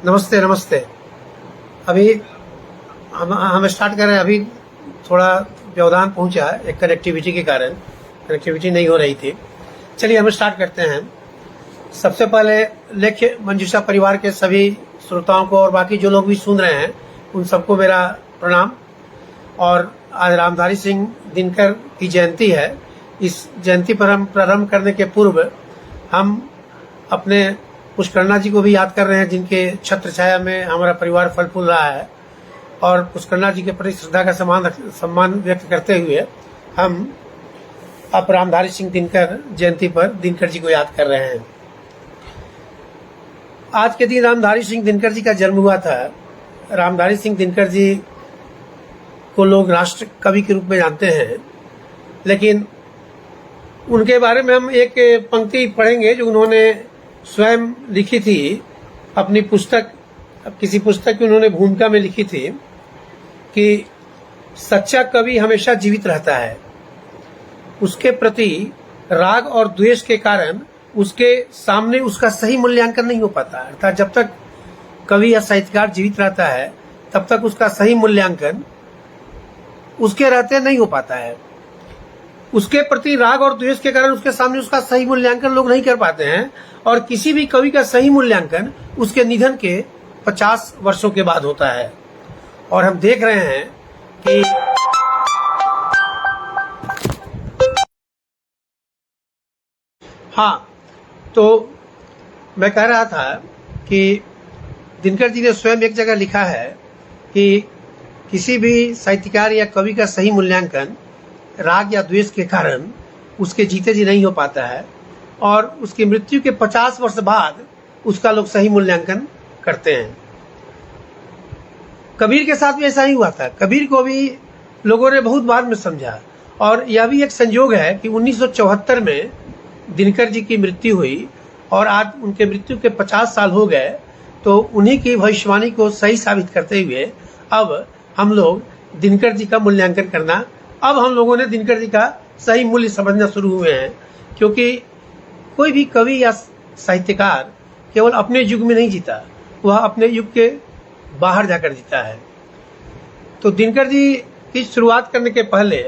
नमस्ते नमस्ते। अभी हम स्टार्ट कर रहे हैं। अभी थोड़ा व्यवधान पहुंचा है, एक कनेक्टिविटी के कारण कनेक्टिविटी नहीं हो रही थी। चलिए हम स्टार्ट करते हैं। सबसे पहले लेख्य मंजूषा परिवार के सभी श्रोताओं को और बाकी जो लोग भी सुन रहे हैं उन सबको मेरा प्रणाम। और आज रामधारी सिंह दिनकर की जयंती है। इस जयंती पर हम प्रारंभ करने के पूर्व हम अपने पुष्करणा जी को भी याद कर रहे हैं, जिनके छत्र छाया में हमारा परिवार फल फूल रहा है। और पुष्करणा जी के प्रति श्रद्धा का सम्मान व्यक्त करते हुए हम अब रामधारी सिंह दिनकर जयंती पर दिनकर जी को याद कर रहे हैं। आज के दिन रामधारी सिंह दिनकर जी का जन्म हुआ था। रामधारी सिंह दिनकर जी को लोग राष्ट्र कवि के रूप में जानते हैं, लेकिन उनके बारे में हम एक पंक्ति पढ़ेंगे जो उन्होंने स्वयं लिखी थी अपनी पुस्तक, किसी पुस्तक की उन्होंने भूमिका में लिखी थी कि सच्चा कवि हमेशा जीवित रहता है। उसके प्रति राग और द्वेष के कारण उसके सामने उसका सही मूल्यांकन नहीं हो पाता। अर्थात जब तक कवि या साहित्यकार जीवित रहता है तब तक उसका सही मूल्यांकन उसके रहते नहीं हो पाता है। उसके प्रति राग और द्वेष के कारण उसके सामने उसका सही मूल्यांकन लोग नहीं कर पाते हैं। और किसी भी कवि का सही मूल्यांकन उसके निधन के 50 वर्षों के बाद होता है। और हम देख रहे हैं कि तो मैं कह रहा था कि दिनकर जी ने स्वयं एक जगह लिखा है कि किसी भी साहित्यकार या कवि का सही मूल्यांकन राग या द्वेष के कारण उसके जीते जी नहीं हो पाता है। और उसकी मृत्यु के 50 वर्ष बाद उसका लोग सही मूल्यांकन करते हैं। कबीर के साथ भी ऐसा ही हुआ था। कबीर को भी लोगों ने बहुत बाद में समझा। और यह भी एक संयोग है कि 1974 में दिनकर जी की मृत्यु हुई और आज उनके मृत्यु के 50 साल हो गए। तो उन्हीं की भविष्यवाणी को सही साबित करते हुए अब हम लोग दिनकर जी का मूल्यांकन करना, अब हम लोगों ने दिनकर जी का सही मूल्य समझना शुरू हुए हैं। क्योंकि कोई भी कवि या साहित्यकार केवल अपने युग में नहीं जीता, वह अपने युग के बाहर जाकर जीता है। तो दिनकर जी की शुरुआत करने के पहले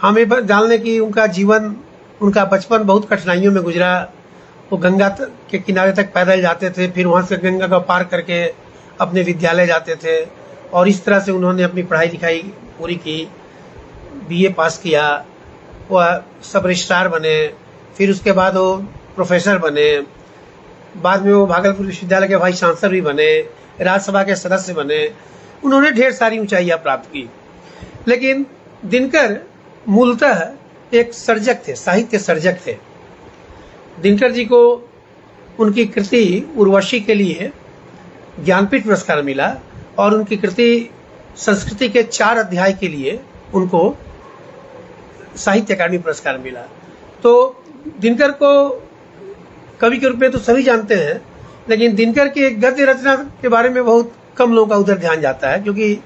हमें जानने की उनका जीवन, उनका बचपन बहुत कठिनाइयों में गुजरा। वो गंगा के किनारे तक पैदल जाते थे, फिर वहाँ से गंगा का पार करके अपने विद्यालय जाते थे। और इस तरह से उन्होंने अपनी पढ़ाई लिखाई पूरी की, बीए पास किया, वह सब रजिस्ट्रार बने, फिर उसके बाद वो प्रोफेसर बने, बाद में वो भागलपुर विश्वविद्यालय के वाइस चांसलर भी बने, राज्यसभा के सदस्य बने। उन्होंने ढेर सारी ऊंचाइयां प्राप्त की। लेकिन दिनकर मूलतः एक सर्जक थे, साहित्य सर्जक थे। दिनकर जी को उनकी कृति उर्वशी के लिए ज्ञानपीठ पुरस्कार मिला और उनकी कृति संस्कृति के 4 अध्याय के लिए उनको साहित्य अकादमी पुरस्कार मिला। तो दिनकर को कवि के रूप में तो सभी जानते हैं, लेकिन दिनकर की एक गद्य रचना के बारे में बहुत कम लोगों का उधर ध्यान जाता है। क्योंकि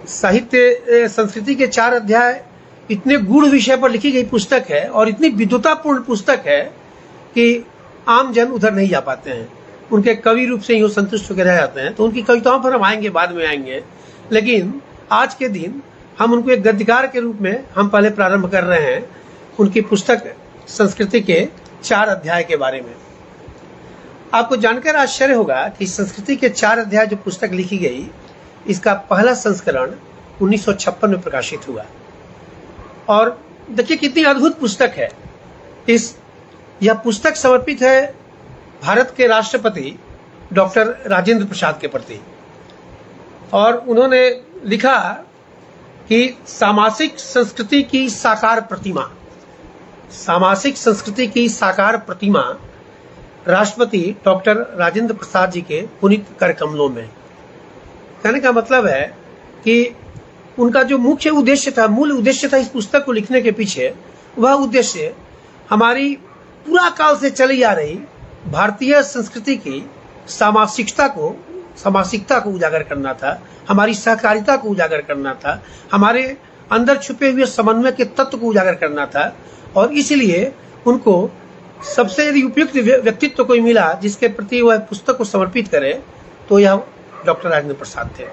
साहित्य संस्कृति के 4 अध्याय इतने गूढ़ विषय पर लिखी गई पुस्तक है और इतनी विद्वतापूर्ण पुस्तक है कि आम जन उधर नहीं जा पाते हैं। उनके कवि रूप से ही वो संतुष्ट होकर रह जाते हैं। तो उनकी कविताओं पर हम आएंगे, बाद में आएंगे। लेकिन आज के दिन हम उनको एक गद्यकार के रूप में हम पहले प्रारंभ कर रहे हैं उनकी पुस्तक संस्कृति के 4 अध्याय के बारे में। आपको जानकर आश्चर्य होगा कि संस्कृति के 4 अध्याय जो पुस्तक लिखी गई, इसका पहला संस्करण 1956 में प्रकाशित हुआ। और देखिए कितनी अद्भुत पुस्तक है। यह पुस्तक समर्पित है भारत के राष्ट्रपति डॉक्टर राजेंद्र प्रसाद के प्रति। और उन्होंने लिखा कि सामासिक संस्कृति की साकार प्रतिमा, सामासिक संस्कृति की साकार प्रतिमा राष्ट्रपति डॉक्टर राजेंद्र प्रसाद जी के पुनीत कर कमलों में। कहने का मतलब है कि उनका जो मुख्य उद्देश्य था, मूल उद्देश्य था इस पुस्तक को लिखने के पीछे, वह उद्देश्य हमारी पूरा काल से चली आ रही भारतीय संस्कृति की सामासिकता को उजागर करना था, हमारी सहकारिता को उजागर करना था, हमारे अंदर छुपे हुए समन्वय के तत्व को उजागर करना था। और इसलिए उनको सबसे यदि उपयुक्त व्यक्तित्व कोई मिला जिसके प्रति वह पुस्तक को समर्पित करे तो यह डॉक्टर राजेंद्र प्रसाद थे।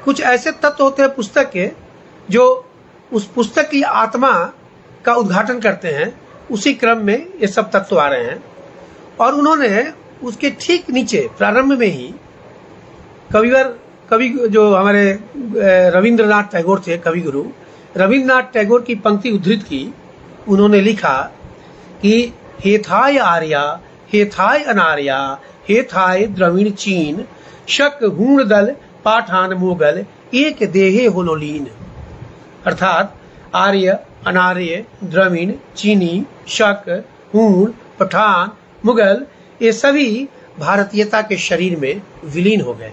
कुछ ऐसे तत्व होते हैं पुस्तक के जो उस पुस्तक की आत्मा का उद्घाटन करते हैं। उसी क्रम में ये सब तत्व आ रहे हैं और उन्होंने उसके ठीक नीचे प्रारंभ में ही कवि जो हमारे रविंद्रनाथ टैगोर थे, कवि गुरु रविंद्रनाथ टैगोर की पंक्ति उद्धृत की। उन्होंने लिखा कि हेथाय आर्या हेथाय अनार्या हेथाय द्रविण चीन शक हूण दल पाठान मोगल एक देहे होलोलीन। अर्थात आर्य, अनार्य, द्रविण, चीनी, शक, हूण, पठान, मुगल ये सभी भारतीयता के शरीर में विलीन हो गए।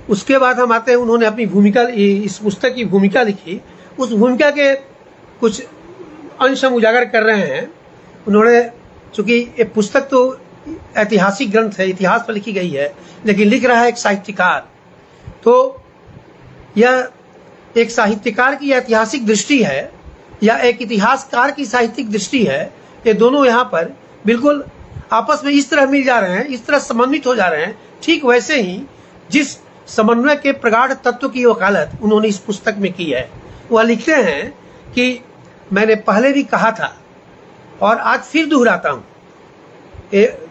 उसके बाद हम आते हैं, उन्होंने अपनी भूमिका, इस पुस्तक की भूमिका लिखी। उस भूमिका के कुछ अंश हम उजागर कर रहे हैं। उन्होंने, चूंकि ये पुस्तक तो ऐतिहासिक ग्रंथ है, इतिहास पर लिखी गई है, लेकिन लिख रहा है एक साहित्यकार, तो यह एक साहित्यकार की ऐतिहासिक दृष्टि है या एक इतिहासकार की साहित्यिक दृष्टि है। ये दोनों यहाँ पर बिल्कुल आपस में इस तरह मिल जा रहे हैं, इस तरह समन्वित हो जा रहे हैं। ठीक वैसे ही जिस समन्वय के प्रगाढ़ तत्व की वकालत उन्होंने इस पुस्तक में की है। वह लिखते हैं कि मैंने पहले भी कहा था और आज फिर दोहराता हूं।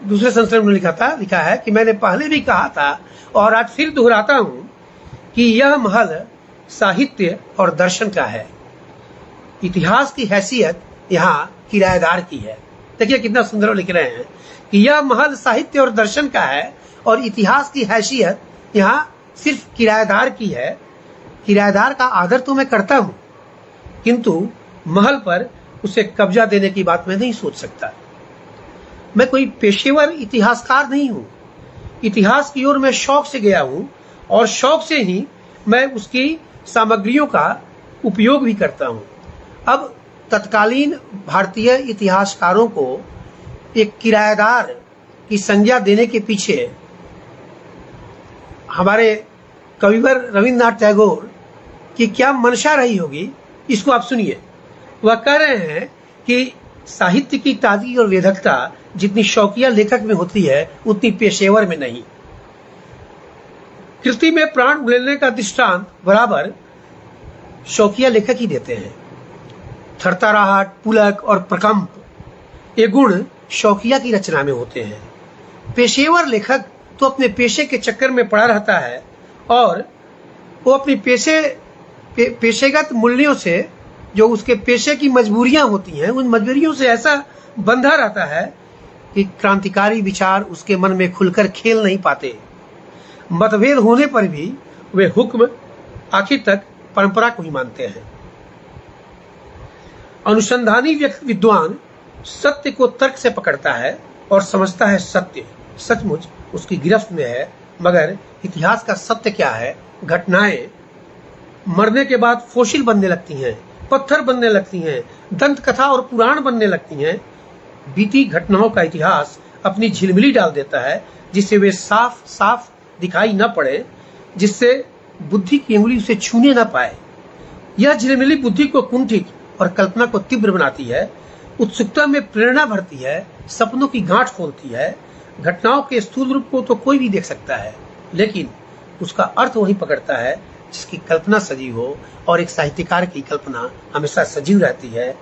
दूसरे संस्करण में लिखा है कि मैंने पहले भी कहा था और आज फिर दोहराता हूं कि यह महल साहित्य और दर्शन का है। इतिहास की हैसियत यहाँ किराएदार की है। देखिए कितना सुंदर लिख रहे हैं कि यह महल साहित्य और दर्शन का है और इतिहास की हैसियत यहाँ सिर्फ किराएदार की है। किराएदार का आदर तो मैं करता हूँ, किंतु महल पर उसे कब्जा देने की बात मैं नहीं सोच सकता। मैं कोई पेशेवर इतिहासकार नहीं हूँ। इतिहास की ओर मैं शौक से गया हूँ और शौक से ही मैं उसकी सामग्रियों का उपयोग भी करता हूँ। अब तत्कालीन भारतीय इतिहासकारों को एक किराएदार की संज्ञा देने के पीछे हमारे कविवर रविंद्रनाथ टैगोर की क्या मंशा रही होगी, इसको आप सुनिए। वह कह रहे हैं कि साहित्य की ताजगी और वेधकता जितनी शौकिया लेखक में होती है उतनी पेशेवर में नहीं। कृति में प्राण लेने का दृष्टांत बराबर शौकिया लेखक ही देते हैं। थरथराहट, पुलक और प्रकंप ये गुण शौकिया की रचना में होते हैं। पेशेवर लेखक तो अपने पेशे के चक्कर में पड़ा रहता है और वो अपनी पेशेगत मूल्यों से, जो उसके पेशे की मजबूरियां होती हैं, उन मजबूरियों से ऐसा बंधा रहता है कि क्रांतिकारी विचार उसके मन में खुलकर खेल नहीं पाते। मतभेद होने पर भी वे हुक्म आखिर तक परंपरा को ही मानते हैं। अनुसंधानी विद्वान सत्य को तर्क से पकड़ता है और समझता है सत्य सचमुच उसकी गिरफ्त में है, मगर इतिहास का सत्य क्या है? घटनाएं मरने के बाद फोसिल बनने लगती हैं, पत्थर बनने लगती हैं, दंत कथा और पुराण बनने लगती हैं। बीती घटनाओं का इतिहास अपनी झिलमिली डाल देता है जिससे वे साफ साफ दिखाई न पड़े, जिससे बुद्धि की उंगली उसे छूने न पाए। यह झिलमिली बुद्धि को कुंठित और कल्पना को तीव्र बनाती है, उत्सुकता में प्रेरणा भरती है, सपनों की गांठ खोलती है। घटनाओं के स्थूल रूप को तो कोई भी देख सकता है, लेकिन उसका अर्थ वही पकड़ता है जिसकी कल्पना सजीव हो, और एक साहित्यकार की कल्पना हमेशा सजीव रहती है।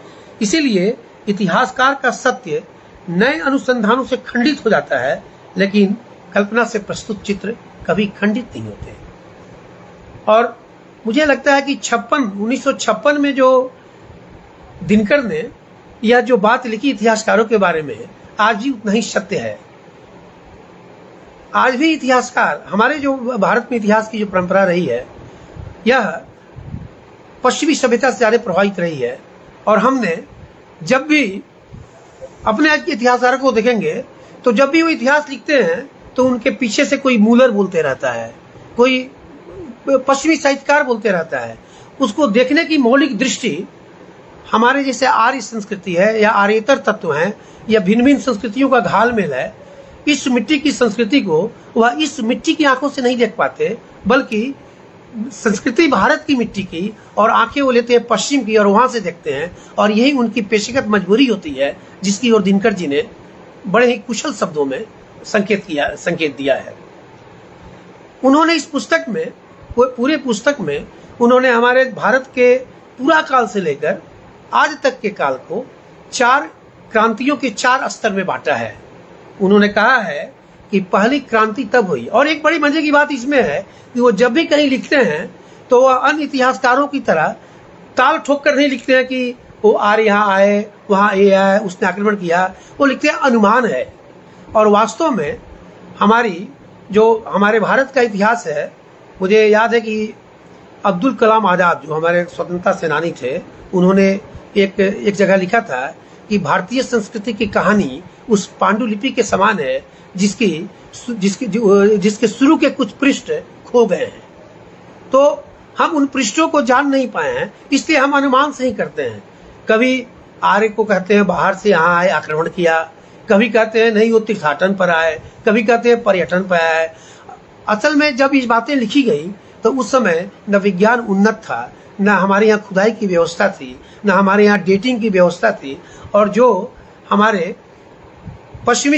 इसीलिए इतिहासकार का सत्य नए अनुसंधानों से खंडित हो जाता है, लेकिन कल्पना से प्रस्तुत चित्र कभी खंडित नहीं होते। और मुझे लगता है कि 1956 में जो दिनकर ने यह जो बात लिखी इतिहासकारों के बारे में, आज भी उतना ही सत्य है। आज भी इतिहासकार, हमारे जो भारत में इतिहास की जो परंपरा रही है, यह पश्चिमी सभ्यता से ज्यादा प्रभावित रही है। और हमने जब भी अपने आज के इतिहासकारों को देखेंगे तो जब भी वो इतिहास लिखते हैं तो उनके पीछे से कोई मूलर बोलते रहता है, कोई पश्चिमी साहित्यकार बोलते रहता है। उसको देखने की मौलिक दृष्टि हमारे जैसे आर्य संस्कृति है या आर्यतर तत्व हैं या भिन्न भिन्न संस्कृतियों का घालमेल है। इस मिट्टी की संस्कृति को वह इस मिट्टी की आंखों से नहीं देख पाते, बल्कि संस्कृति भारत की मिट्टी की और आंखें वो लेते हैं पश्चिम की और वहां से देखते हैं, और यही उनकी पेशेगत मजबूरी होती है जिसकी ओर दिनकर जी ने बड़े ही कुशल शब्दों में संकेत दिया है। उन्होंने इस पुस्तक में, पूरे पुस्तक में उन्होंने हमारे भारत के पूरा काल से लेकर आज तक के काल को 4 क्रांतियों के 4 स्तर में बांटा है। उन्होंने कहा है कि पहली क्रांति तब हुई, और एक बड़ी मजे की बात इसमें है कि वो जब भी कहीं लिखते हैं तो वह अन्य इतिहासकारों की तरह ताल ठोक कर नहीं लिखते हैं कि वो आर्य यहाँ आए, वहाँ ये आए, उसने आक्रमण किया। वो लिखते हैं अनुमान है। और वास्तव में हमारे भारत का इतिहास है, मुझे याद है कि अब्दुल कलाम आज़ाद जो हमारे स्वतंत्रता सेनानी थे, उन्होंने एक जगह लिखा था कि भारतीय संस्कृति की कहानी उस पांडुलिपि के समान है जिसके शुरू के कुछ पृष्ठ खो गए हैं। तो हम उन पृष्ठों को जान नहीं पाए हैं, इसलिए हम अनुमान से ही करते हैं। कभी आर्य को कहते हैं बाहर से यहाँ आए, आक्रमण किया, कभी कहते हैं नहीं वो तीर्थाटन पर आए, कभी कहते हैं पर्यटन पर आए। असल में जब ये बातें लिखी गई तो उस समय न विज्ञान उन्नत था, न हमारे यहाँ खुदाई की व्यवस्था थी, न हमारे यहाँ डेटिंग की व्यवस्था थी, और जो हमारे पश्चिमी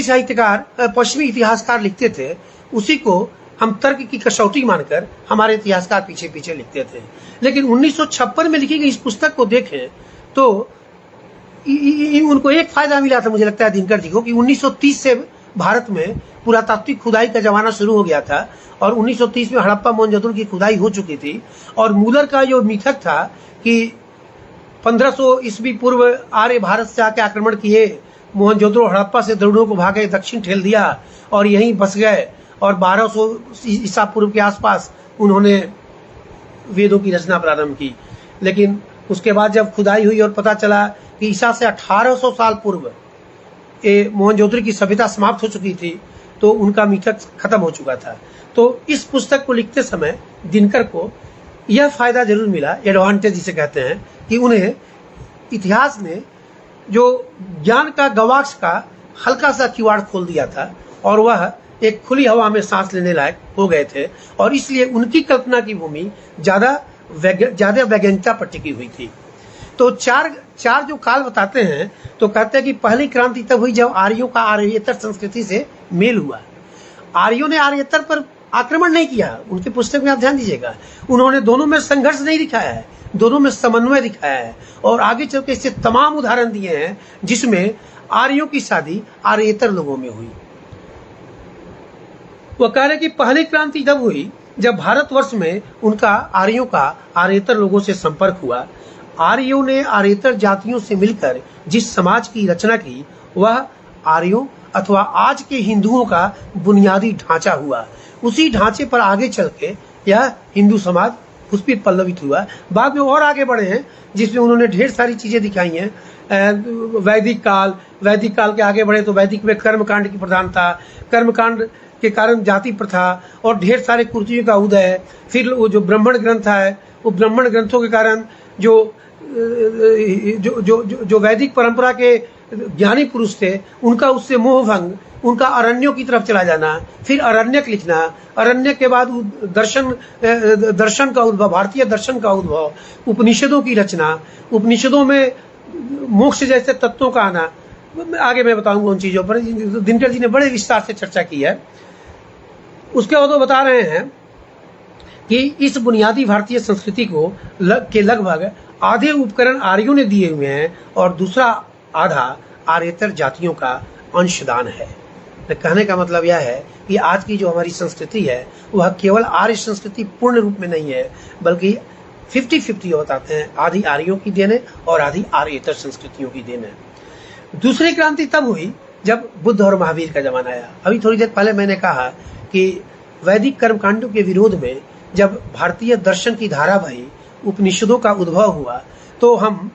इतिहासकार लिखते थे उसी को हम तर्क की कसौटी मानकर हमारे इतिहासकार पीछे पीछे लिखते थे। लेकिन 1956 में लिखी गई इस पुस्तक को देखें तो उनको एक फायदा मिला था, मुझे लगता है दिनकर जी को, कि 1930 से भारत में पुरातात्विक खुदाई का जमाना शुरू हो गया था, और 1930 में हड़प्पा मोहनजोदड़ो की खुदाई हो चुकी थी। और मूलर का जो मिथक था कि 1500 ईस्वी पूर्व आर्य भारत से आके आक्रमण किए, मोहनजोदड़ो हड़प्पा से द्रविड़ों को भागे दक्षिण ठेल दिया और यहीं बस गए, और 1200 ईसा पूर्व के आसपास उन्होंने वेदों की रचना प्रारंभ की। लेकिन उसके बाद जब खुदाई हुई और पता चला कि ईसा से 1800 साल पूर्व मोहनजोदड़ो की सभ्यता समाप्त हो चुकी थी, तो उनका मिथक खत्म हो चुका था। तो इस पुस्तक को लिखते समय दिनकर को यह फायदा जरूर मिला, एडवांटेज जिसे कहते हैं, कि उन्हें इतिहास ने जो ज्ञान का गवाक्ष का हल्का सा किवाड़ खोल दिया था, और वह एक खुली हवा में सांस लेने लायक हो गए थे, और इसलिए उनकी कल्पना की भूमि ज्यादा वैज्ञानिकता पर टिकी हुई थी। तो चार जो काल बताते हैं, तो कहते हैं कि पहली क्रांति तब हुई जब आर्यों का आर्येतर संस्कृति से मेल हुआ। आर्यों ने आर्येतर पर आक्रमण नहीं किया, उनकी पुस्तक में आप ध्यान दीजिएगा, उन्होंने दोनों में संघर्ष नहीं दिखाया है, दोनों में समन्वय दिखाया है, और आगे चल के इससे तमाम उदाहरण दिए हैं जिसमें आर्यों की शादी आर्येतर लोगों में हुई। वह कह रहे कि पहली क्रांति तब हुई जब भारतवर्ष में उनका आर्यों का आर्येतर लोगों से संपर्क हुआ। आर्यों ने आर्येतर जातियों से मिलकर जिस समाज की रचना की, वह आर्यों अथवा आज के हिंदुओं का बुनियादी ढांचा हुआ। उसी ढांचे पर आगे चल के यह हिंदू समाज पुष्पित पल्लवित हुआ। बाद में और आगे बढ़े हैं जिसमें उन्होंने ढेर सारी चीजें दिखाई हैं। वैदिक काल के आगे बढ़े तो वैदिक में कर्मकांड की प्रधानता, कर्मकांड के कारण जाति प्रथा और ढेर सारे कुर्तियों का उदय। फिर वो जो ब्राह्मण ग्रंथ है, वो ब्राह्मण ग्रंथों के कारण जो वैदिक परंपरा के ज्ञानी पुरुष थे, उनका उससे मोहभंग, उनका अरण्यों की तरफ चला जाना, फिर अरण्यक लिखना, अरण्य के बाद दर्शन का उद्भव, भारतीय दर्शन का उद्भव, उपनिषदों की रचना, उपनिषदों में मोक्ष जैसे तत्वों का आना। आगे मैं बताऊंगा उन चीजों पर, दिनकर जी ने बड़े विस्तार से चर्चा की है। उसके बाद वो बता रहे हैं कि इस बुनियादी भारतीय संस्कृति को लगभग आधे उपकरण आर्यों ने दिए हुए हैं और दूसरा आधा आर्येतर जातियों का अंशदान है। कहने का मतलब यह है कि आज की जो हमारी संस्कृति है वह केवल आर्य संस्कृति पूर्ण रूप में नहीं है, बल्कि 50-50 बताते हैं, आधी आर्यों की देन है और आधी आर्येतर संस्कृतियों की देन है। दूसरी क्रांति तब हुई जब बुद्ध और महावीर का जमाना आया। अभी थोड़ी देर पहले मैंने कहा कि वैदिक कर्मकांडों के विरोध में जब भारतीय दर्शन की धारा बही, उपनिषदों का उद्भव हुआ, तो हम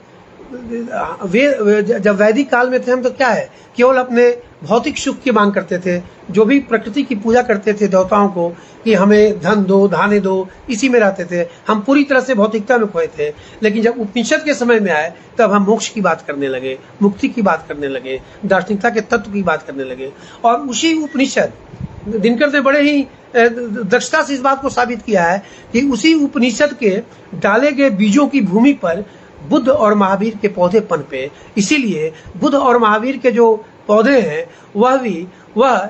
जब वैदिक काल में थे हम तो क्या है, केवल अपने भौतिक सुख की मांग करते थे, जो भी प्रकृति की पूजा करते थे देवताओं को कि हमें धन दो, धाने दो, इसी में रहते थे। हम पूरी तरह से भौतिकता में खोए थे। लेकिन जब उपनिषद के समय में आए तब हम मोक्ष की बात करने लगे, मुक्ति की बात करने लगे, दार्शनिकता के तत्व की बात करने लगे। और उसी उपनिषद दिनकर ने बड़े ही दक्षता से इस बात को साबित किया है कि उसी उपनिषद के डाले गए बीजों की भूमि पर बुद्ध और महावीर के पौधे पनपे। इसीलिए बुद्ध और महावीर के जो पौधे हैं वह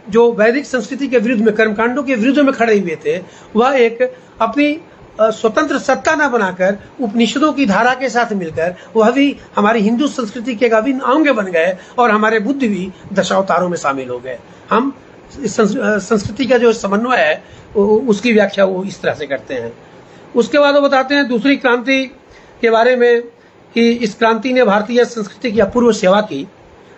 जो वैदिक संस्कृति के विरुद्ध में, कर्मकांडों के विरुद्ध में खड़े हुए थे, वह एक अपनी स्वतंत्र सत्ता न बनाकर उपनिषदों की धारा के साथ मिलकर वह भी हमारी हिंदू संस्कृति के अभिन्न अंग बन गए और हमारे बुद्ध भी दशावतारों में शामिल हो गए। हम संस्कृति का जो समन्वय है उसकी व्याख्या वो इस तरह से करते हैं। उसके बाद वो बताते हैं दूसरी क्रांति के बारे में कि इस क्रांति ने भारतीय संस्कृति की अपूर्व सेवा की,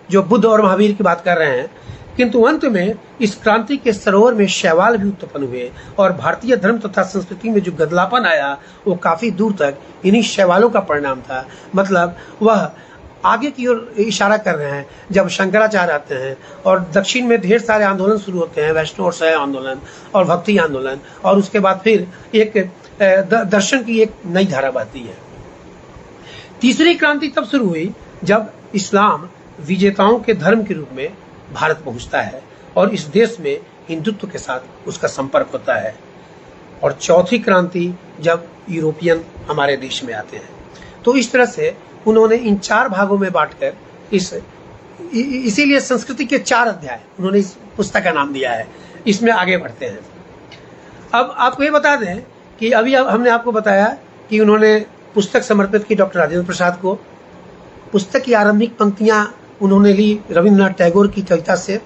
जो बुद्ध और महावीर की बात कर रहे हैं। किंतु अंत में इस क्रांति के सरोवर में शैवाल भी उत्पन्न हुए और भारतीय धर्म तथा संस्कृति में जो गदलापन आया वो काफी दूर तक इन्हीं शैवालों का परिणाम था। मतलब वह आगे की ओर इशारा कर रहे हैं। जब शंकराचार्य आते हैं और दक्षिण में ढेर सारे आंदोलन शुरू होते हैं, वैष्णव और शैव आंदोलन और भक्ति आंदोलन, और उसके बाद फिर एक दर्शन की एक नई धारा बहती है। तीसरी क्रांति तब शुरू हुई जब इस्लाम विजेताओं के धर्म के रूप में भारत पहुंचता है और इस देश में हिंदुत्व के साथ उसका संपर्क होता है। और चौथी क्रांति जब यूरोपियन हमारे देश में आते हैं। तो इस तरह से उन्होंने इन 4 भागों में बांटकर इसीलिए संस्कृति के 4 अध्याय उन्होंने इस पुस्तक का नाम दिया है। इसमें आगे बढ़ते हैं। अब आपको ये बता दें कि अभी हमने आपको बताया कि उन्होंने पुस्तक समर्पित की डॉक्टर राजेंद्र प्रसाद को। पुस्तक की आरंभिक पंक्तियां उन्होंने ली रविन्द्रनाथ टैगोर की कविता से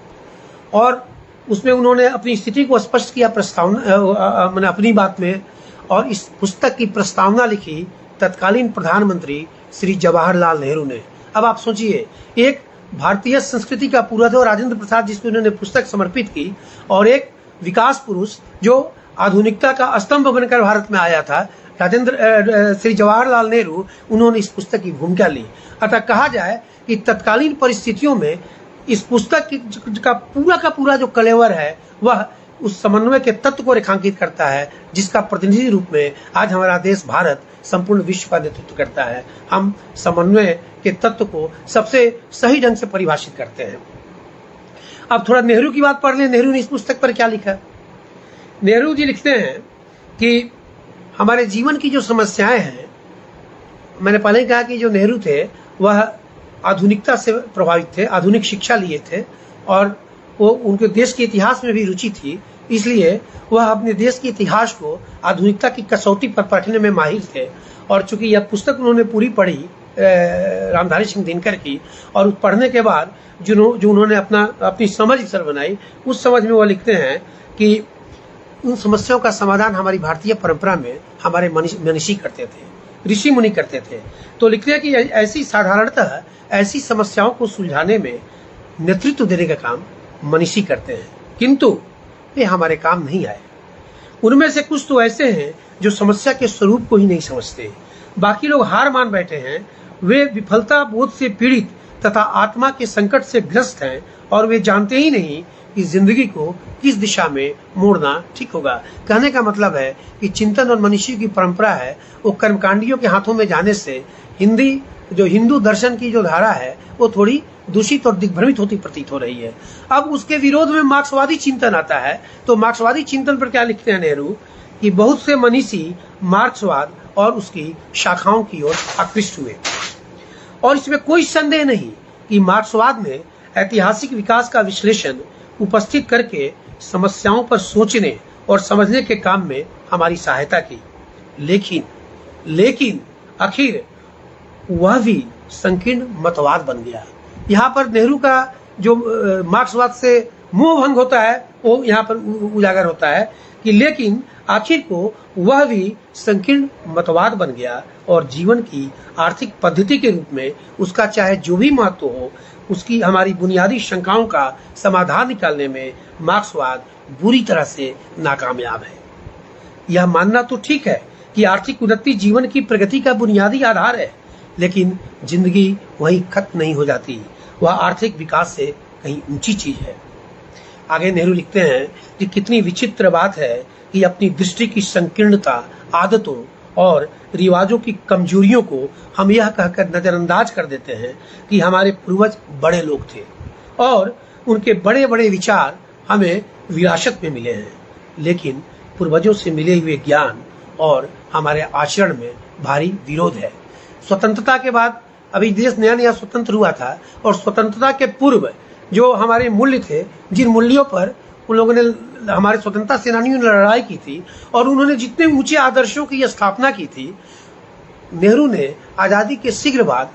और उसमें उन्होंने अपनी स्थिति को स्पष्ट किया प्रस्तावना अपनी बात में, और इस पुस्तक की प्रस्तावना लिखी तत्कालीन प्रधानमंत्री श्री जवाहरलाल नेहरू ने। अब आप सोचिए, एक भारतीय संस्कृति का पूर्वज राजेंद्र प्रसाद जिसको उन्होंने पुस्तक समर्पित की, और एक विकास पुरुष जो आधुनिकता का स्तंभ बनकर भारत में आया था, श्री जवाहरलाल नेहरू, उन्होंने इस पुस्तक की भूमिका ली। अतः कहा जाए कि तत्कालीन परिस्थितियों में इस पुस्तक का पूरा जो कलेवर है वह उस समन्वय के तत्व को रेखांकित करता है जिसका प्रतिनिधि रूप में आज हमारा देश भारत संपूर्ण विश्व का नेतृत्व करता है। हम समन्वय के तत्व को सबसे सही ढंग से परिभाषित करते हैं। अब थोड़ा नेहरू की बात पढ़ लें। नेहरू ने इस पुस्तक पर क्या लिखा? नेहरू जी लिखते हैं कि हमारे जीवन की जो समस्याएं हैं, मैंने पहले ही कहा कि जो नेहरू थे वह आधुनिकता से प्रभावित थे, आधुनिक शिक्षा लिए थे और वो उनके देश के इतिहास में भी रुचि थी, इसलिए वह अपने देश के इतिहास को आधुनिकता की कसौटी पर पढ़ने में माहिर थे। और चूंकि यह पुस्तक उन्होंने पूरी पढ़ी रामधारी सिंह दिनकर की, और पढ़ने के बाद जो उन्होंने अपनी समझ सर बनाई, उस समझ में वो लिखते हैं कि उन समस्याओं का समाधान हमारी भारतीय परंपरा में हमारे मनीषी करते थे, ऋषि मुनि करते थे। तो लिखते हैं कि ऐसी साधारणतः ऐसी समस्याओं को सुलझाने में नेतृत्व देने का काम मनीषी करते हैं, किंतु वे हमारे काम नहीं आए। उनमें से कुछ तो ऐसे हैं जो समस्या के स्वरूप को ही नहीं समझते, बाकी लोग हार मान बैठे हैं। वे विफलता बोध से पीड़ित तथा आत्मा के संकट से ग्रस्त हैं और वे जानते ही नहीं कि जिंदगी को किस दिशा में मोड़ना ठीक होगा। कहने का मतलब है कि चिंतन और मनीषी की परंपरा है वो कर्मकांडियों के हाथों में जाने से हिंदू दर्शन की जो धारा है वो थोड़ी दूषित और दिग्भ्रमित होती प्रतीत हो रही है। अब उसके विरोध में मार्क्सवादी चिंतन आता है। तो मार्क्सवादी चिंतन पर क्या लिखते हैं नेहरू कि बहुत से मनीषी मार्क्सवाद और उसकी शाखाओं की ओर आकृष्ट हुए, और इसमें कोई संदेह नहीं कि मार्क्सवाद ने ऐतिहासिक विकास का विश्लेषण उपस्थित करके समस्याओं पर सोचने और समझने के काम में हमारी सहायता की। लेकिन आखिर वह भी संकीर्ण मतवाद बन गया। यहाँ पर नेहरू का जो मार्क्सवाद से मोह भंग होता है वो यहाँ पर उजागर होता है कि लेकिन आखिर को वह भी संकीर्ण मतवाद बन गया और जीवन की आर्थिक पद्धति के रूप में उसका चाहे जो भी महत्व हो, उसकी हमारी बुनियादी शंकाओं का समाधान निकालने में मार्क्सवाद बुरी तरह से नाकामयाब है। यह मानना तो ठीक है कि आर्थिक उन्नति जीवन की प्रगति का बुनियादी आधार है, लेकिन जिंदगी वहीं खत्म नहीं हो जाती, वह आर्थिक विकास से कहीं ऊंची चीज है। आगे नेहरू लिखते हैं कि कितनी विचित्र बात है कि अपनी दृष्टि की संकीर्णता, आदतों और रिवाजों की कमजोरियों को हम यह कहकर नजरअंदाज कर देते हैं कि हमारे पूर्वज बड़े लोग थे और उनके बड़े बड़े विचार हमें विरासत में मिले हैं, लेकिन पूर्वजों से मिले हुए ज्ञान और हमारे आचरण में भारी विरोध है। स्वतंत्रता के बाद अभी देश नया नया स्वतंत्र हुआ था, और स्वतंत्रता के पूर्व जो हमारे मूल्य थे, जिन मूल्यों पर उन लोगों ने, हमारे स्वतंत्रता सेनानियों ने लड़ाई की थी और उन्होंने जितने ऊंचे आदर्शों की स्थापना की थी, नेहरू ने आज़ादी के शीघ्र बाद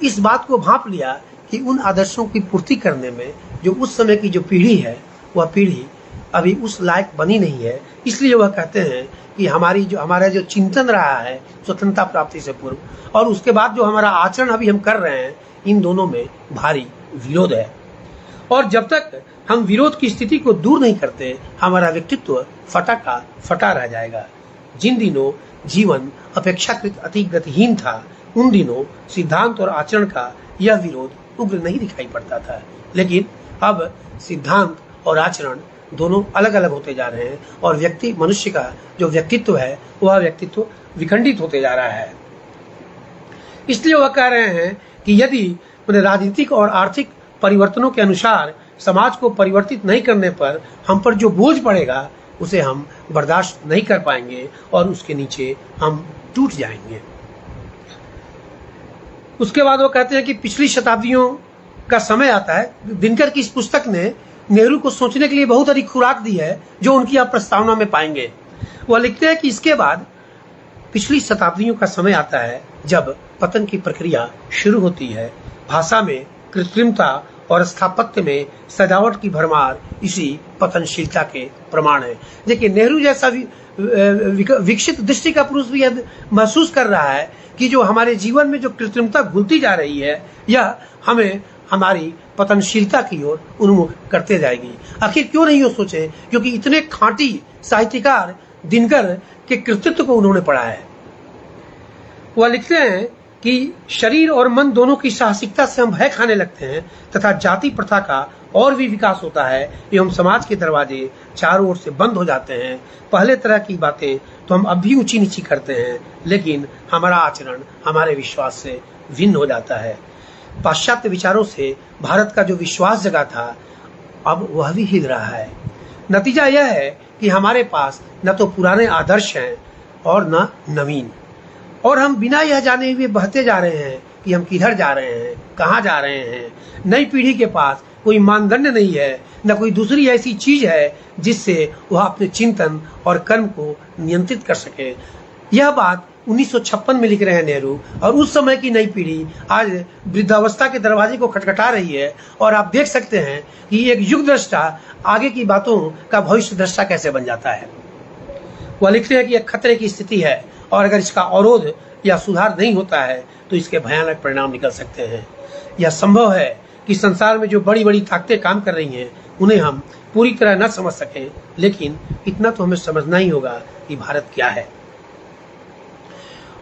इस बात को भांप लिया कि उन आदर्शों की पूर्ति करने में जो उस समय की जो पीढ़ी है, वह पीढ़ी अभी उस लायक बनी नहीं है। इसलिए वह कहते हैं कि हमारा जो चिंतन रहा है स्वतंत्रता प्राप्ति से पूर्व और उसके बाद जो हमारा आचरण अभी हम कर रहे हैं, इन दोनों में भारी विरोध है। और जब तक हम विरोध की स्थिति को दूर नहीं करते, हमारा व्यक्तित्व फटा का फटा रह जाएगा। जिन दिनों जीवन अपेक्षाकृत अति गतिहीन था, उन दिनों सिद्धांत और आचरण का यह विरोध उग्र नहीं दिखाई पड़ता था, लेकिन अब सिद्धांत और आचरण दोनों अलग अलग होते जा रहे हैं और मनुष्य का जो व्यक्तित्व है, वह व्यक्तित्व विखंडित होते जा रहा है। इसलिए वह कह रहे हैं कि यदि राजनीतिक और आर्थिक परिवर्तनों के अनुसार समाज को परिवर्तित नहीं करने पर हम पर जो बोझ पड़ेगा, उसे हम बर्दाश्त नहीं कर पाएंगे और उसके नीचे हम टूट जाएंगे। उसके बाद वो कहते हैं कि पिछली शताब्दियों का समय आता है। दिनकर की इस पुस्तक ने नेहरू को सोचने के लिए बहुत अधिक खुराक दी है, जो उनकी आप प्रस्तावना में पाएंगे। वह लिखते हैं कि इसके बाद पिछली शताब्दियों का समय आता है जब पतन की प्रक्रिया शुरू होती है। भाषा में कृत्रिमता और स्थापत्य में सजावट की भरमार इसी पतनशीलता के प्रमाण है। देखिए, नेहरू जैसा विकसित दृष्टि का पुरुष भी यह महसूस कर रहा है कि जो हमारे जीवन में जो कृत्रिमता घुलती जा रही है, यह हमें हमारी पतनशीलता की ओर उन्मुख करते जाएगी। आखिर क्यों नहीं हो सोचे, क्योंकि इतने खांटी साहित्यकार दिनकर के कृतित्व को उन्होंने पढ़ा है। वह लिखते हैं कि शरीर और मन दोनों की साहसिकता से हम भय खाने लगते हैं तथा जाति प्रथा का और भी विकास होता है एवं समाज के दरवाजे चारों ओर से बंद हो जाते हैं। पहले तरह की बातें तो हम अब भी ऊंची नीची करते हैं, लेकिन हमारा आचरण हमारे विश्वास से भिन्न हो जाता है। पाश्चात्य विचारों से भारत का जो विश्वास जगा था, अब वह भी हिल रहा है। नतीजा यह है कि हमारे पास न तो पुराने आदर्श हैं और न नवीन, और हम बिना यह जाने हुए बहते जा रहे हैं कि हम किधर जा रहे हैं, कहाँ जा रहे हैं। नई पीढ़ी के पास कोई मानदंड नहीं है, न कोई दूसरी ऐसी चीज है जिससे वह अपने चिंतन और कर्म को नियंत्रित कर सके। यह बात 1956 में लिख रहे हैं नेहरू, और उस समय की नई पीढ़ी आज वृद्धावस्था के दरवाजे को खटखटा रही है। और आप देख सकते हैं कि एक युग दृष्टा आगे की बातों का भविष्य दृष्टा कैसे बन जाता है। वह लिखते हैं कि एक खतरे की स्थिति है, और अगर इसका अवरोध या सुधार नहीं होता है तो इसके भयानक परिणाम निकल सकते हैं। यह संभव है कि संसार में जो बड़ी बड़ी ताकतें काम कर रही हैं, उन्हें हम पूरी तरह न समझ सकें, लेकिन इतना तो हमें समझना ही होगा कि भारत क्या है।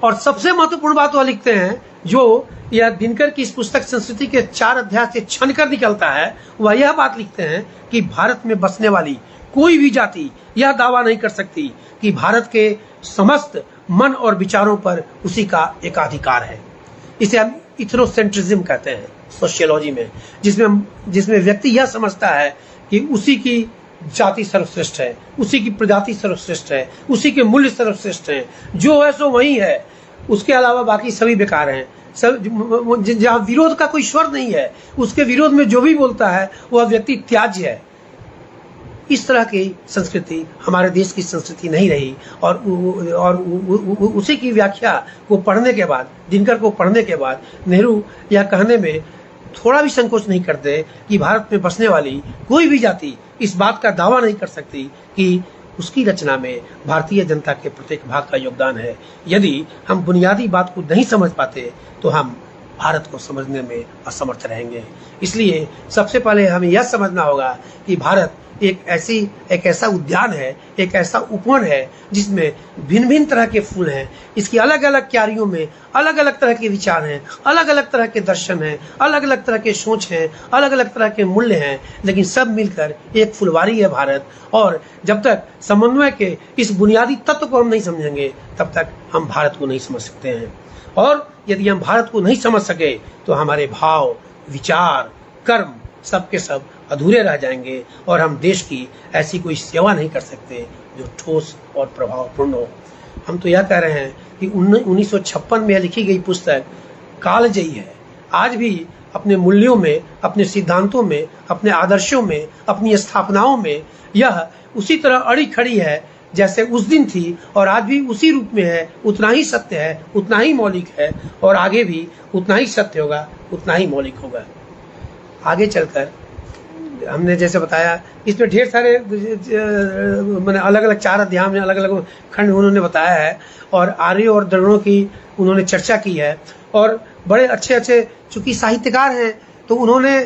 और सबसे महत्वपूर्ण बात वह लिखते हैं, जो यह दिनकर की इस पुस्तक संस्कृति के 4 अध्याय से छन कर निकलता है, वह यह बात लिखते हैं कि भारत में बसने वाली कोई भी जाति यह दावा नहीं कर सकती कि भारत के समस्त मन और विचारों पर उसी का एकाधिकार है। इसे हम इथनोसेंट्रिज्म कहते हैं सोशियोलॉजी में, जिसमें व्यक्ति यह समझता है कि उसी की जाति सर्वश्रेष्ठ है, उसी की प्रजाति सर्वश्रेष्ठ है, उसी के मूल्य सर्वश्रेष्ठ है, जो है सो वही है, उसके अलावा बाकी सभी बेकार हैं। सब जहाँ विरोध का कोई स्वर नहीं है, उसके विरोध में जो भी बोलता है वह व्यक्ति त्याज्य है। इस तरह की संस्कृति हमारे देश की संस्कृति नहीं रही, और उसी की व्याख्या को पढ़ने के बाद, दिनकर को पढ़ने के बाद, नेहरू यह कहने में थोड़ा भी संकोच नहीं करते कि भारत में बसने वाली कोई भी जाति इस बात का दावा नहीं कर सकती कि उसकी रचना में भारतीय जनता के प्रत्येक भाग का योगदान है। यदि हम बुनियादी बात को नहीं समझ पाते तो हम भारत को समझने में असमर्थ रहेंगे। इसलिए सबसे पहले हमें यह समझना होगा कि भारत एक ऐसा उद्यान है, एक ऐसा उपवन है जिसमें भिन्न भिन्न तरह के फूल हैं। इसकी अलग अलग क्यारियों में अलग अलग तरह के विचार हैं, अलग अलग तरह के दर्शन हैं, अलग अलग तरह के सोच हैं, अलग अलग तरह के मूल्य हैं, लेकिन सब मिलकर एक फुलवारी है भारत। और जब तक समन्वय के इस बुनियादी तत्व को हम नहीं समझेंगे, तब तक हम भारत को नहीं समझ सकते हैं। और यदि हम भारत को नहीं समझ सके तो हमारे भाव, विचार, कर्म सब के सब अधूरे रह जाएंगे और हम देश की ऐसी कोई सेवा नहीं कर सकते जो ठोस और प्रभावपूर्ण हो। हम तो यह कह रहे हैं कि 1956 में लिखी गई पुस्तक कालजयी है। आज भी अपने मूल्यों में, अपने सिद्धांतों में, अपने आदर्शों में, अपनी स्थापनाओं में यह उसी तरह अड़ी खड़ी है जैसे उस दिन थी, और आज भी उसी रूप में है। उतना ही सत्य है, उतना ही मौलिक है, और आगे भी उतना ही सत्य होगा, उतना ही मौलिक होगा। आगे चलकर हमने जैसे बताया, इसमें ढेर सारे मैंने अलग अलग 4 अध्याय में अलग अलग खंड उन्होंने बताया है, और आर्य और द्रविड़ों की उन्होंने चर्चा की है। और बड़े अच्छे अच्छे, चूंकि साहित्यकार हैं तो उन्होंने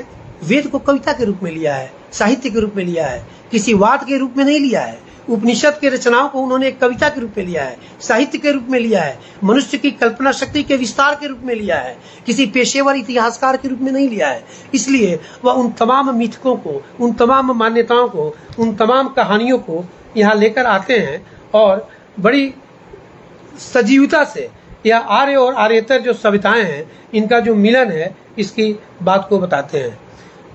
वेद को कविता के रूप में लिया है, साहित्य के रूप में लिया है, किसी वाद के रूप में नहीं लिया है। उपनिषद के रचनाओं को उन्होंने एक कविता के रूप में लिया है, साहित्य के रूप में लिया है, मनुष्य की कल्पना शक्ति के विस्तार के रूप में लिया है, किसी पेशेवर इतिहासकार के रूप में नहीं लिया है। इसलिए वह उन तमाम मिथकों को, उन तमाम मान्यताओं को, उन तमाम कहानियों को यहाँ लेकर आते हैं और बड़ी सजीवता से यह आर्य और आर्येतर जो सभ्यताएं हैं, इनका जो मिलन है, इसकी बात को बताते हैं।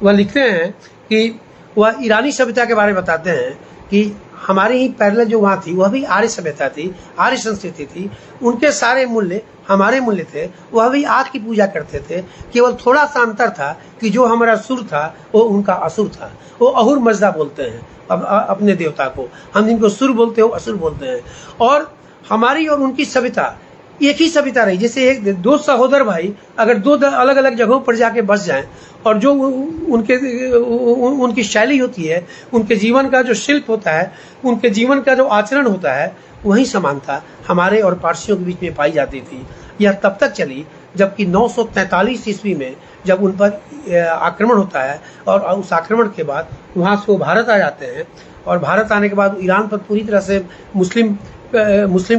वह लिखते हैं कि वह ईरानी सभ्यता के बारे में बताते हैं कि हमारी ही पैरेलल जो वहाँ थी वह भी आर्य सभ्यता थी, आर्य संस्कृति थी। उनके सारे मूल्य हमारे मूल्य थे। वह भी आग की पूजा करते थे। केवल थोड़ा सा अंतर था कि जो हमारा सुर था वो उनका असुर था। वो अहुर मजदा बोलते हैं अपने देवता को, हम जिनको सुर बोलते हैं वो असुर बोलते हैं। और हमारी और उनकी सभ्यता एक ही सभ्यता रही। जैसे एक 2 सहोदर भाई अगर 2 अलग अलग जगहों पर जाके बस जाएं, और जो उनकी शैली होती है, उनके जीवन का जो शिल्प होता है, उनके जीवन का जो आचरण होता है, वही समानता हमारे और पारसियों के बीच में पाई जाती थी। यह तब तक चली जबकि 943 ईस्वी में जब उन पर आक्रमण होता है, और उस आक्रमण के बाद वहाँ से वो भारत आ जाते हैं, और भारत आने के बाद ईरान पर पूरी तरह से मुस्लिम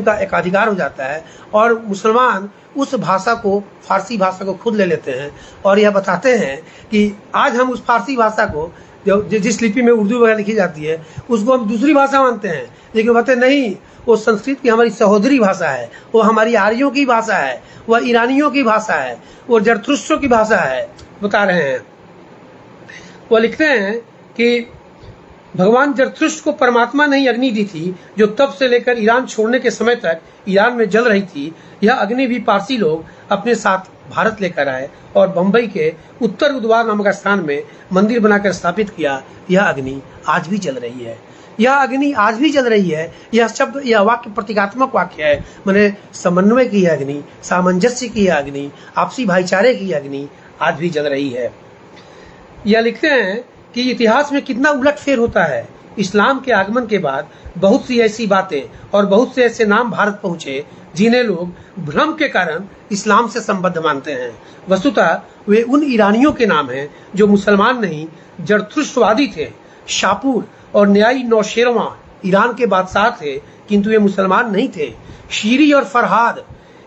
का एकाधिकार हो जाता है, और मुसलमान उस भाषा को, फारसी भाषा को खुद ले लेते हैं, और यह बताते हैं कि आज हम उस फारसी भाषा को, जो जिस लिपि में उर्दू वगैरह लिखी जाती है, उसको हम दूसरी भाषा मानते हैं। लेकिन बताते नहीं, वो संस्कृत की हमारी सहोदरी भाषा है, वो हमारी आर्यों की भाषा है, वह ईरानियों की भाषा है, वो जरथुस्त्रों की भाषा है, बता रहे हैं। वो लिखते हैं कि भगवान जरथुस्त्र को परमात्मा ने ही अग्नि दी थी, जो तब से लेकर ईरान छोड़ने के समय तक ईरान में जल रही थी। यह अग्नि भी पारसी लोग अपने साथ भारत लेकर आए और बंबई के उत्तर उद्वार नामक स्थान में मंदिर बनाकर स्थापित किया। यह अग्नि आज भी जल रही है। यह अग्नि आज भी जल रही है। यह शब्द, यह वाक्य प्रतीकात्मक वाक्य है। मैंने समन्वय की अग्नि, सामंजस्य की अग्नि, आपसी भाईचारे की अग्नि आज भी जल रही है। यह लिखते हैं कि इतिहास में कितना उलटफेर होता है। इस्लाम के आगमन के बाद बहुत सी ऐसी बातें और बहुत से ऐसे नाम भारत पहुंचे जिन्हें लोग भ्रम के कारण इस्लाम से संबद्ध मानते हैं। वस्तुतः वे उन ईरानियों के नाम हैं जो मुसलमान नहीं, जरथुस्त्रवादी थे। शापूर और न्यायी नौशेरवां ईरान के बादशाह थे, किंतु वे मुसलमान नहीं थे। शीरी और फरहाद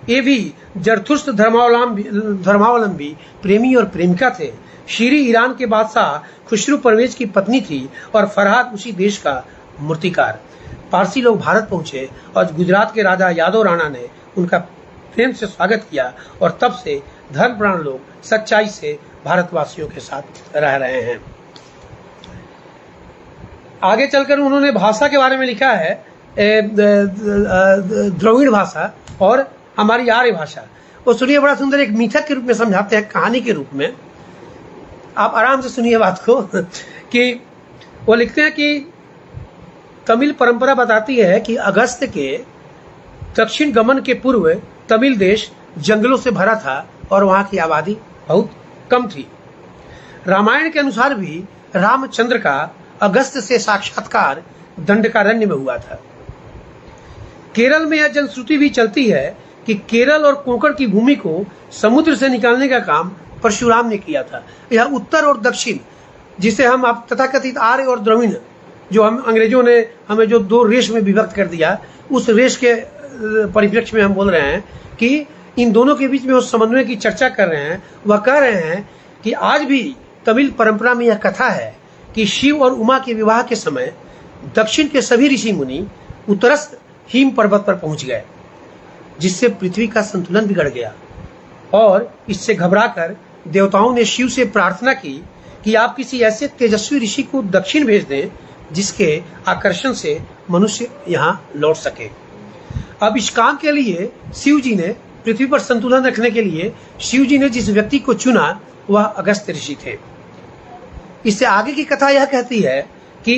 ये भी जरथुस्त्र धर्मावलंबी प्रेमी और प्रेमिका थे। शीरी ईरान के बादशाह खुसरू परवेज की पत्नी थी और फरहाद उसी देश का मूर्तिकार। पारसी लोग भारत पहुंचे और गुजरात के राजा यादव राणा ने उनका प्रेम से स्वागत किया, और तब से धर्मप्राण लोग सच्चाई से भारतवासियों के साथ रह रहे हैं। आगे चलकर उन्होंने भाषा के बारे में लिखा है, द्रविड़ भाषा और हमारी आर्य भाषा। वो सुनिए, बड़ा सुंदर एक मिथक के रूप में समझाते हैं, कहानी के रूप में। आप आराम से सुनिए बात को कि वो लिखते हैं कि तमिल परंपरा बताती है कि अगस्त के दक्षिण गमन के पूर्व तमिल देश जंगलों से भरा था और वहां की आबादी बहुत कम थी। रामायण के अनुसार भी रामचंद्र का अगस्त से साक्षात्कार दंडकारण्य में हुआ था। केरल में यह जनश्रुति भी चलती है कि केरल और कोंकण की भूमि को समुद्र से निकालने का काम परशुराम ने किया था। यह उत्तर और दक्षिण, जिसे हम आप तथाकथित आर्य और द्रविड़, जो हम अंग्रेजों ने हमें जो 2 रेश में विभक्त कर दिया, उस रेश के परिप्रेक्ष्य में हम बोल रहे हैं कि इन दोनों के बीच में वो समन्वय की चर्चा कर रहे हैं। वह कह रहे हैं कि आज भी तमिल परंपरा में यह कथा है कि शिव और उमा के विवाह के समय दक्षिण के सभी ऋषि मुनि उत्तरस्थ हिम पर्वत पर पहुंच गए, जिससे पृथ्वी का संतुलन बिगड़ गया, और इससे घबराकर देवताओं ने शिव से प्रार्थना की कि आप किसी ऐसे तेजस्वी ऋषि को दक्षिण भेज दें जिसके आकर्षण से मनुष्य यहाँ लौट सके। अब इस काम के लिए शिव जी ने, पृथ्वी पर संतुलन रखने के लिए शिव जी ने जिस व्यक्ति को चुना वह अगस्त्य ऋषि थे। इससे आगे की कथा यह कहती है कि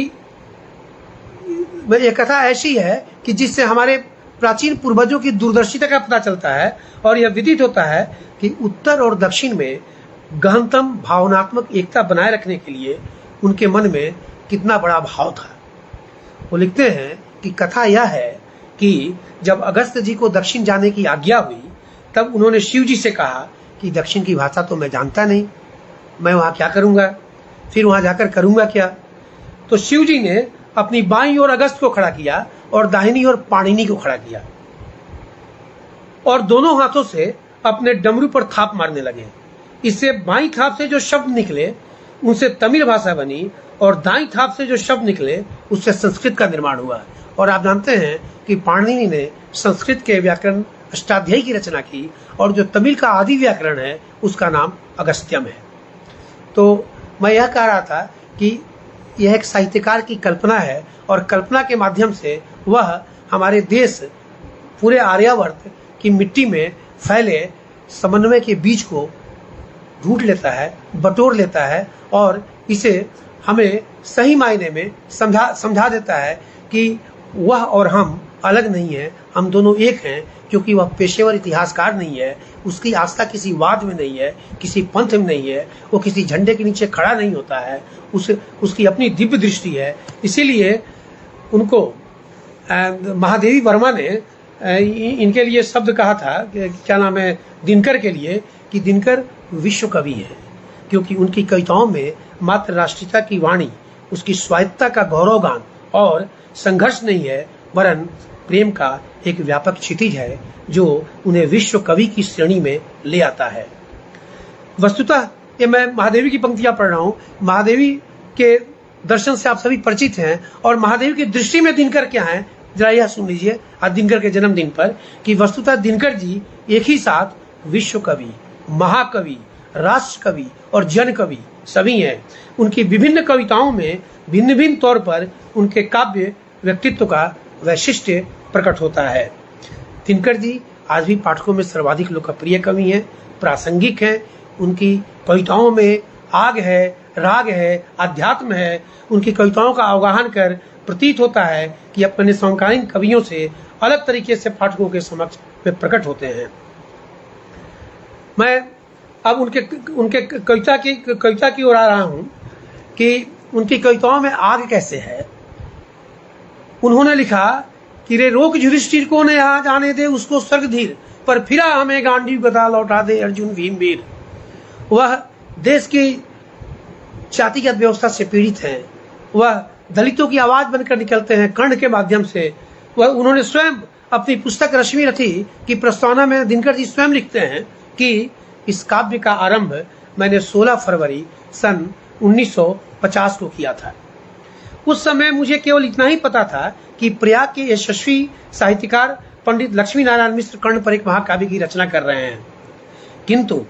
यह कथा ऐसी है कि जिससे हमारे प्राचीन पूर्वजों की दूरदर्शिता का पता चलता है और यह विदित होता है कि उत्तर और दक्षिण में गहनतम भावनात्मक एकता बनाए रखने के लिए उनके मन में कितना बड़ा भाव था। वो लिखते हैं कि कथा यह है कि जब अगस्त्य जी को दक्षिण जाने की आज्ञा हुई तब उन्होंने शिव जी से कहा कि दक्षिण की भाषा तो मैं जानता नहीं, मैं वहाँ क्या करूँगा, फिर वहाँ जाकर करूँगा क्या। तो शिव जी ने अपनी बाईं ओर अगस्त्य को खड़ा किया और दाहिनी ओर पाणिनि को खड़ा किया और दोनों हाथों से अपने डमरू पर थाप मारने लगे। इससे बाईं थाप से जो शब्द निकले उनसे तमिल भाषा बनी और दाईं थाप से जो शब्द निकले उससे संस्कृत का निर्माण हुआ। और आप जानते हैं कि पाणिनि ने संस्कृत के व्याकरण अष्टाध्यायी की रचना की और जो तमिल का आदि व्याकरण है उसका नाम अगस्त्यम है। तो मैं यह कह रहा था कि यह एक साहित्यकार की कल्पना है और कल्पना के माध्यम से वह हमारे देश, पूरे आर्यावर्त की मिट्टी में फैले समन्वय के बीज को ढूंढ लेता है, बटोर लेता है और इसे हमें सही मायने में समझा देता है कि वह और हम अलग नहीं है, हम दोनों एक हैं। क्योंकि वह पेशेवर इतिहासकार नहीं है, उसकी आस्था किसी वाद में नहीं है, किसी पंथ में नहीं है, वो किसी झंडे के नीचे खड़ा नहीं होता है, उसकी अपनी दिव्य दृष्टि है। इसीलिए उनको महादेवी वर्मा ने इनके लिए शब्द कहा था, क्या नाम है, दिनकर के लिए, कि दिनकर विश्व कवि है, क्योंकि उनकी कविताओं में मात्र राष्ट्रीयता की वाणी, उसकी स्वायत्तता का गौरवगान और संघर्ष नहीं है, वरन प्रेम का एक व्यापक क्षितिज है जो उन्हें विश्व कवि की श्रेणी में ले आता है। वस्तुतः ये मैं महादेवी की पंक्तियां पढ़ रहा हूँ। महादेवी के दर्शन से आप सभी परिचित हैं और महादेवी की दृष्टि में दिनकर क्या है जरा यह सुन लीजिए आज दिनकर के जन्मदिन पर, कि वस्तुतः दिनकर जी एक ही साथ विश्व कवि, महाकवि, राष्ट्र कवि और जन कवि सभी हैं। उनकी विभिन्न कविताओं में भिन्न भिन्न तौर पर उनके काव्य व्यक्तित्व का वैशिष्ट्य प्रकट होता है। दिनकर जी आज भी पाठकों में सर्वाधिक लोकप्रिय कवि हैं, प्रासंगिक हैं। उनकी कविताओं में आग है, राग है, अध्यात्म है। उनकी कविताओं का अवगाहन कर प्रतीत होता है कि अपने समकालीन कवियों से अलग तरीके से पाठकों के समक्ष वे प्रकट होते हैं। मैं अब उनके कविता की ओर आ रहा हूँ कि उनकी कविताओं में आग कैसे है। उन्होंने लिखा कि रे रोक युधिष्ठिर को ने आज आने दे उसको स्वर्ग धीर, पर फिरा हमें गांडीव गदा लौटा दे अर्जुन भीमवीर। वह देश की जातिगत व्यवस्था से पीड़ित हैं, वह दलितों की आवाज बनकर निकलते हैं कर्ण के माध्यम से। वह उन्होंने स्वयं अपनी पुस्तक रश्मि रथी की प्रस्तावना में दिनकर जी स्वयं लिखते हैं कि इस काव्य का आरंभ मैंने 16 फरवरी सन 1950 को किया था। उस समय मुझे केवल इतना ही पता था कि प्रयाग के यशस्वी साहित्यकार पंडित लक्ष्मी नारायण मिश्र कर्ण पर एक महाकाव्य की रचना कर रहे हैं, किंतु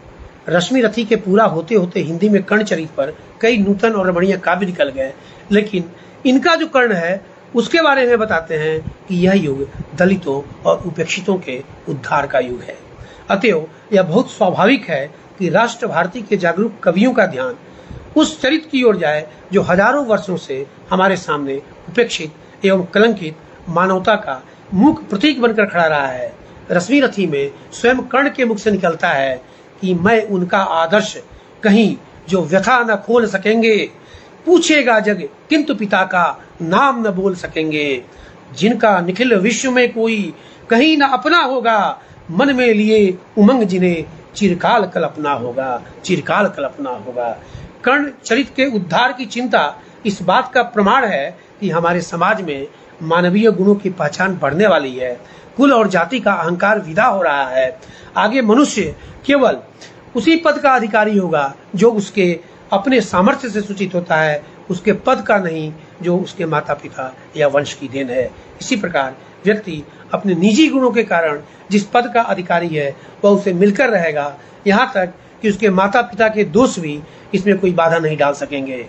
रश्मि रथी के पूरा होते होते हिंदी में कर्ण चरित्र पर कई नूतन और रमणीय काव्य निकल गए। लेकिन इनका जो कर्ण है उसके बारे में बताते हैं कि यह युग दलितों और उपेक्षितों के उद्धार का युग है। अतएव यह बहुत स्वाभाविक है कि राष्ट्र भारती के जागरूक कवियों का ध्यान उस चरित्र की ओर जाए जो हजारों वर्षों से हमारे सामने उपेक्षित एवं कलंकित मानवता का मुख्य प्रतीक बनकर खड़ा रहा है। रश्मि रथी में स्वयं कर्ण के मुख से निकलता है कि मैं उनका आदर्श कहीं जो व्यथा न खोल सकेंगे, पूछेगा जग किंतु पिता का नाम न बोल सकेंगे। जिनका निखिल विश्व में कोई कहीं न अपना होगा, मन में लिए उमंग जिन्हें चिरकाल कल्पना होगा, चिरकाल कल्पना होगा। कर्ण चरित्र के उद्धार की चिंता इस बात का प्रमाण है कि हमारे समाज में मानवीय गुणों की पहचान बढ़ने वाली है, कुल और जाति का अहंकार विदा हो रहा है। आगे मनुष्य केवल उसी पद का अधिकारी होगा जो उसके अपने सामर्थ्य से सूचित होता है, उसके पद का नहीं जो उसके माता पिता या वंश की देन है। इसी प्रकार व्यक्ति अपने निजी गुणों के कारण जिस पद का अधिकारी है वह उसे मिलकर रहेगा, यहाँ तक कि उसके माता पिता के दोष भी इसमें कोई बाधा नहीं डाल सकेंगे।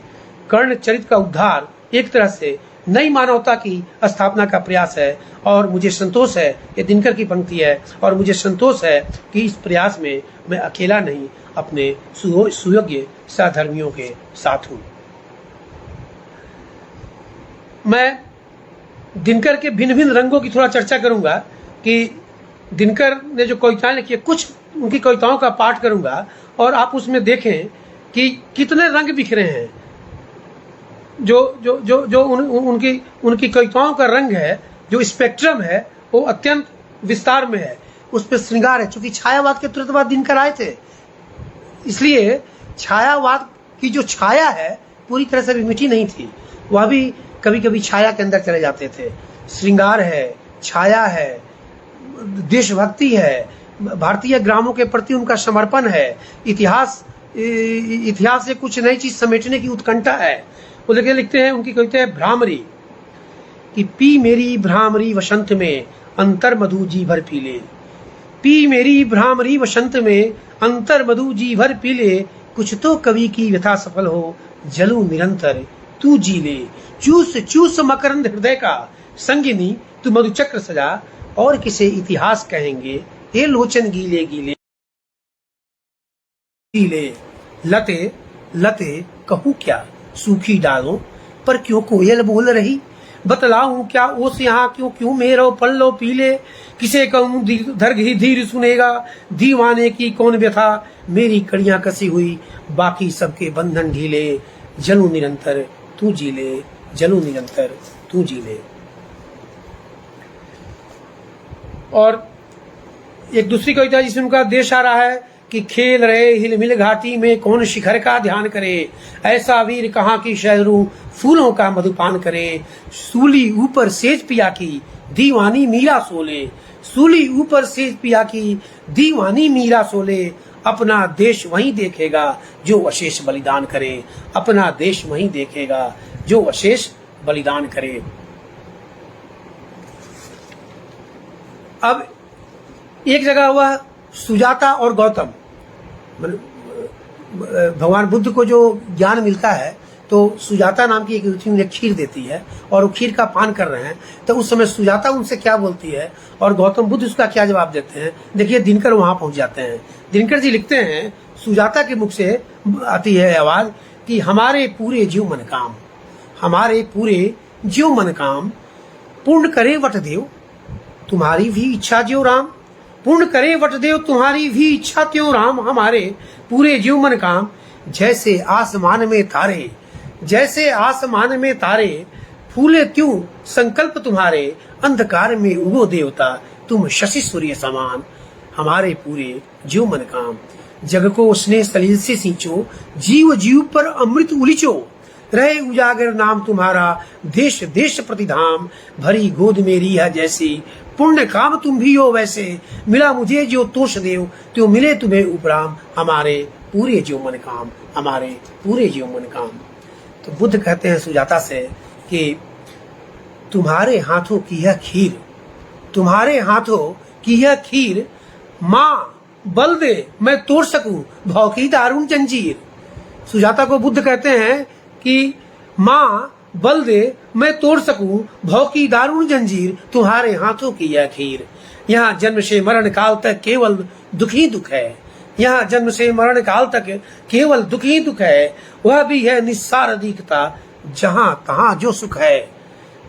कर्ण चरित्र का उद्धार एक तरह से नई मानवता की स्थापना का प्रयास है और मुझे संतोष है, ये दिनकर की पंक्ति है, और मुझे संतोष है कि इस प्रयास में मैं अकेला नहीं, अपने सुयोग्य सहधर्मियों के साथ हूँ। मैं दिनकर के भिन्न भिन्न रंगों की थोड़ा चर्चा करूंगा कि दिनकर ने जो कविताएं लिखी है, कुछ उनकी कविताओं का पाठ करूंगा और आप उसमें देखें कि कितने रंग बिखरे हैं। जो जो जो जो उनकी कविताओं का रंग है, जो स्पेक्ट्रम है, वो अत्यंत विस्तार में है। उस पर श्रृंगार है, क्योंकि छायावाद के तुरंत बाद दिनकर आए थे, इसलिए छायावाद की जो छाया है पूरी तरह से भी मिटी नहीं थी, वह भी कभी कभी छाया के अंदर चले जाते थे। श्रृंगार है, छाया है, देशभक्ति है, भारतीय ग्रामों के प्रति उनका समर्पण है, इतिहास से कुछ नई चीज समेटने की उत्कंठा है। वो लिखते हैं, उनकी कविता है भ्रामरी कि पी मेरी भ्रामरी वसंत में अंतर मधु जी भर पी ले, पी मेरी भ्रामरी वसंत में अंतर मधु जी भर पी ले, कुछ तो कवि की व्यथा सफल हो, जलू निरंतर तू जी ले, चूस चूस मकरंद हृदय का संगिनी तू मधुचक्र सजा, और किसे इतिहास कहेंगे ये लोचन गीले गीले गीले, लते लते कहूँ क्या सूखी डालों पर क्यों कोयल बोल रही, बतलाऊं क्या ओस यहाँ क्यों क्यों मेरो पल्लो पीले, किसे कहूँ धर धीर सुनेगा दीवाने की कौन व्यथा, मेरी कड़ियां कसी हुई बाकी सबके बंधन ढीले, जलू निरंतर तू जी ले, जलू निरंतर तू जी ले। और एक दूसरी कविता जिसमें उनका देश आ रहा है कि खेल रहे हिलमिल घाटी में कौन शिखर का ध्यान करे, ऐसा वीर कहाँ की शहरों फूलों का मधुपान करे, सूली ऊपर सेज पिया की दीवानी मीरा सोले, सूली ऊपर सेज पिया की दीवानी मीरा सोले, अपना देश वहीं देखेगा जो अशेष बलिदान करे, अपना देश वहीं देखेगा जो अशेष बलिदान करे। अब एक जगह हुआ सुजाता और गौतम, भगवान बुद्ध को जो ज्ञान मिलता है तो सुजाता नाम की एक युवती उन्हें खीर देती है और वो खीर का पान कर रहे हैं, तो उस समय सुजाता उनसे क्या बोलती है और गौतम बुद्ध उसका क्या जवाब देते हैं। देखिए दिनकर वहां पहुंच जाते हैं। दिनकर जी लिखते हैं, सुजाता के मुख से आती है आवाज कि हमारे पूरे जीव मन काम, हमारे पूरे जीव मन काम, पूर्ण करे वटदेव तुम्हारी भी इच्छा ज्यो राम, पूर्ण करे वटदेव तुम्हारी भी इच्छा त्यों राम, हमारे पूरे जीव मन काम, जैसे आसमान में तारे, जैसे आसमान में तारे, फूले त्यों संकल्प तुम्हारे, अंधकार में उगो देवता तुम शशि सूर्य समान, हमारे पूरे जीव मन काम, जग को स्नेह सलील से सींचो, जीव जीव पर अमृत उलिचो, रहे उजागर नाम तुम्हारा, देश देश प्रतिधाम, भरी गोद मेरी है जैसी, पुण्य काम तुम भी हो वैसे, मिला मुझे जो तोष देव त्यो मिले तुम्हें उपराम, हमारे पूरे जीव मन काम, हमारे पूरे जीव मन काम। तो बुद्ध कहते हैं सुजाता से कि तुम्हारे हाथों की यह खीर, तुम्हारे हाथों की यह खीर, माँ बल दे मैं तोड़ सकूं भौ की दारुण जंजीर। सुजाता को बुद्ध कहते हैं कि माँ बल दे मैं तोड़ सकूं भौ की दारुण जंजीर, तुम्हारे हाथों की यह खीर। यहाँ जन्म से मरण काल तक केवल दुख ही दुख है, यहाँ जन्म से मरण काल तक केवल दुख ही दुख है, वह भी है निस्सार अधिकता जहाँ तहाँ जो सुख है,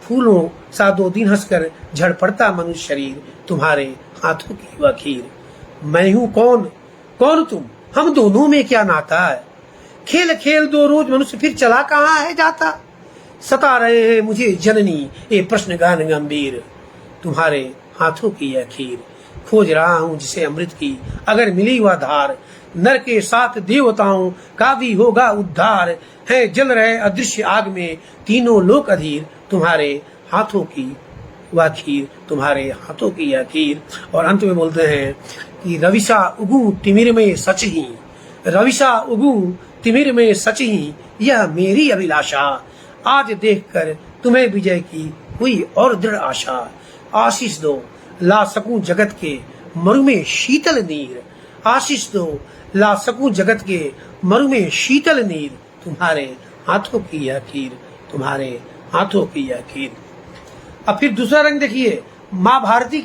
फूलों सा दो दिन हंसकर झड़ पड़ता मनुष्य शरीर, तुम्हारे हाथों की वह खीर। मैं हूँ कौन, कौन तुम, हम दोनों में क्या नाता है, खेल खेल दो रोज मनुष्य फिर चला कहाँ है जाता, सता रहे हैं मुझे जननी ये प्रश्न गान गंभीर, तुम्हारे हाथों की यह खीर। खोज रहा हूँ जिसे अमृत की अगर मिली वह धार, नर के साथ देवताओं का भी होगा उद्धार, है जल रहे अदृश्य आग में तीनों लोक अधीर, तुम्हारे हाथों की वह खीर, तुम्हारे हाथों की यह खीर। और अंत में बोलते हैं कि रविशा उगू तिमिर में सच ही, रविशा उगू तिमिर में सच ही, यह मेरी अभिलाषा, आज देखकर तुम्हें विजय की हुई और दृढ़ आशा, आशीष दो ला सकूं जगत के मरु में शीतल नीर, आशीष दो, ला सकूं जगत के मरु में शीतल नीर, तुम्हारे हाथों की यह खीर, तुम्हारे हाथों की यह खीर। अब फिर दूसरा रंग देखिए, माँ भारती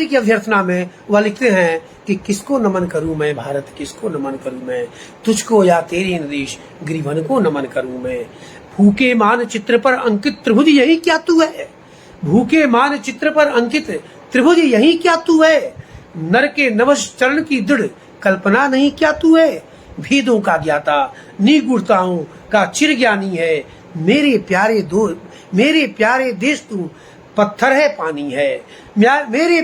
की अभ्यर्थना में वह लिखते हैं कि किसको नमन करूं मैं भारत, किसको नमन करूं मैं, तुझको या तेरे नरेश गिरिवन को नमन करूं मैं। भूखे मानचित्र पर अंकित त्रिभुज यही क्या तू है, भूखे मानचित्र पर अंकित त्रिभुज यही क्या तू है, नर के नवश चरण की दृढ़ कल्पना नहीं क्या तू है, भेदों का ज्ञाता निगूढ़ताओं का चिर ज्ञानी है, मेरे प्यारे देश तू पत्थर है पानी है, मेरे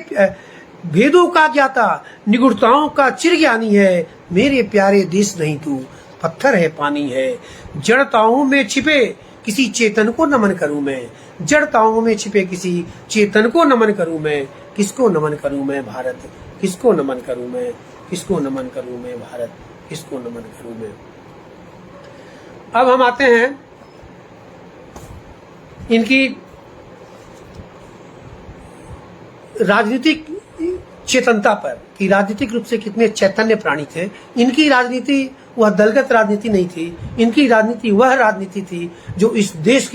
भेदों का ज्ञाता निगूढ़ताओं का चिर ज्ञानी है, मेरे प्यारे देश नहीं तू पत्थर है पानी है। जड़ताओं में छिपे किसी चेतन को नमन करूं मैं, जड़ताओं में छिपे किसी चेतन को नमन करूं मैं, किसको नमन करूं मैं भारत, किसको नमन करूं मैं, किसको नमन करूं मैं भारत, किसको नमन करूं मैं। अब हम आते हैं इनकी राजनीतिक चेतनता पर कि राजनीतिक रूप से कितने चैतन्य प्राणी थे। इनकी राजनीति वह दलगत राजनीति नहीं थी, इनकी राजनीति वह राजनीति थी जो इस देश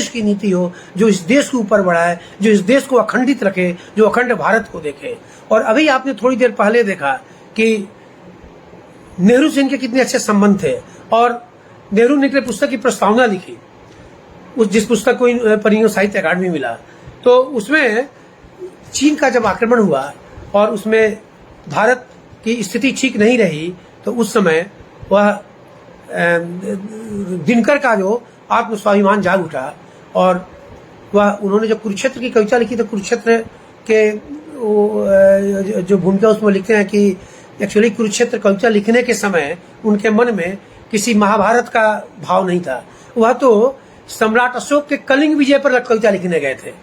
की नीति हो, जो इस देश को ऊपर बढ़ाए, जो इस देश को अखंडित रखे, जो अखंड भारत को देखे। और अभी आपने थोड़ी देर पहले देखा कि नेहरू से इनके कितने अच्छे संबंध थे और नेहरू ने एक पुस्तक की प्रस्तावना लिखी, जिस पुस्तक को परिणय साहित्य अकादमी मिला, तो उसमें चीन का जब आक्रमण हुआ और उसमें भारत की स्थिति ठीक नहीं रही, तो उस समय वह दिनकर का जो आत्मस्वाभिमान जाग उठा और वह उन्होंने जब कुरुक्षेत्र की कविता लिखी तो कुरुक्षेत्र के जो भूमिका उसमें लिखते हैं कि एक्चुअली कुरुक्षेत्र कविता लिखने के समय उनके मन में किसी महाभारत का भाव नहीं था, वह तो सम्राट अशोक के कलिंग विजय पर कविता लिखने गए थे।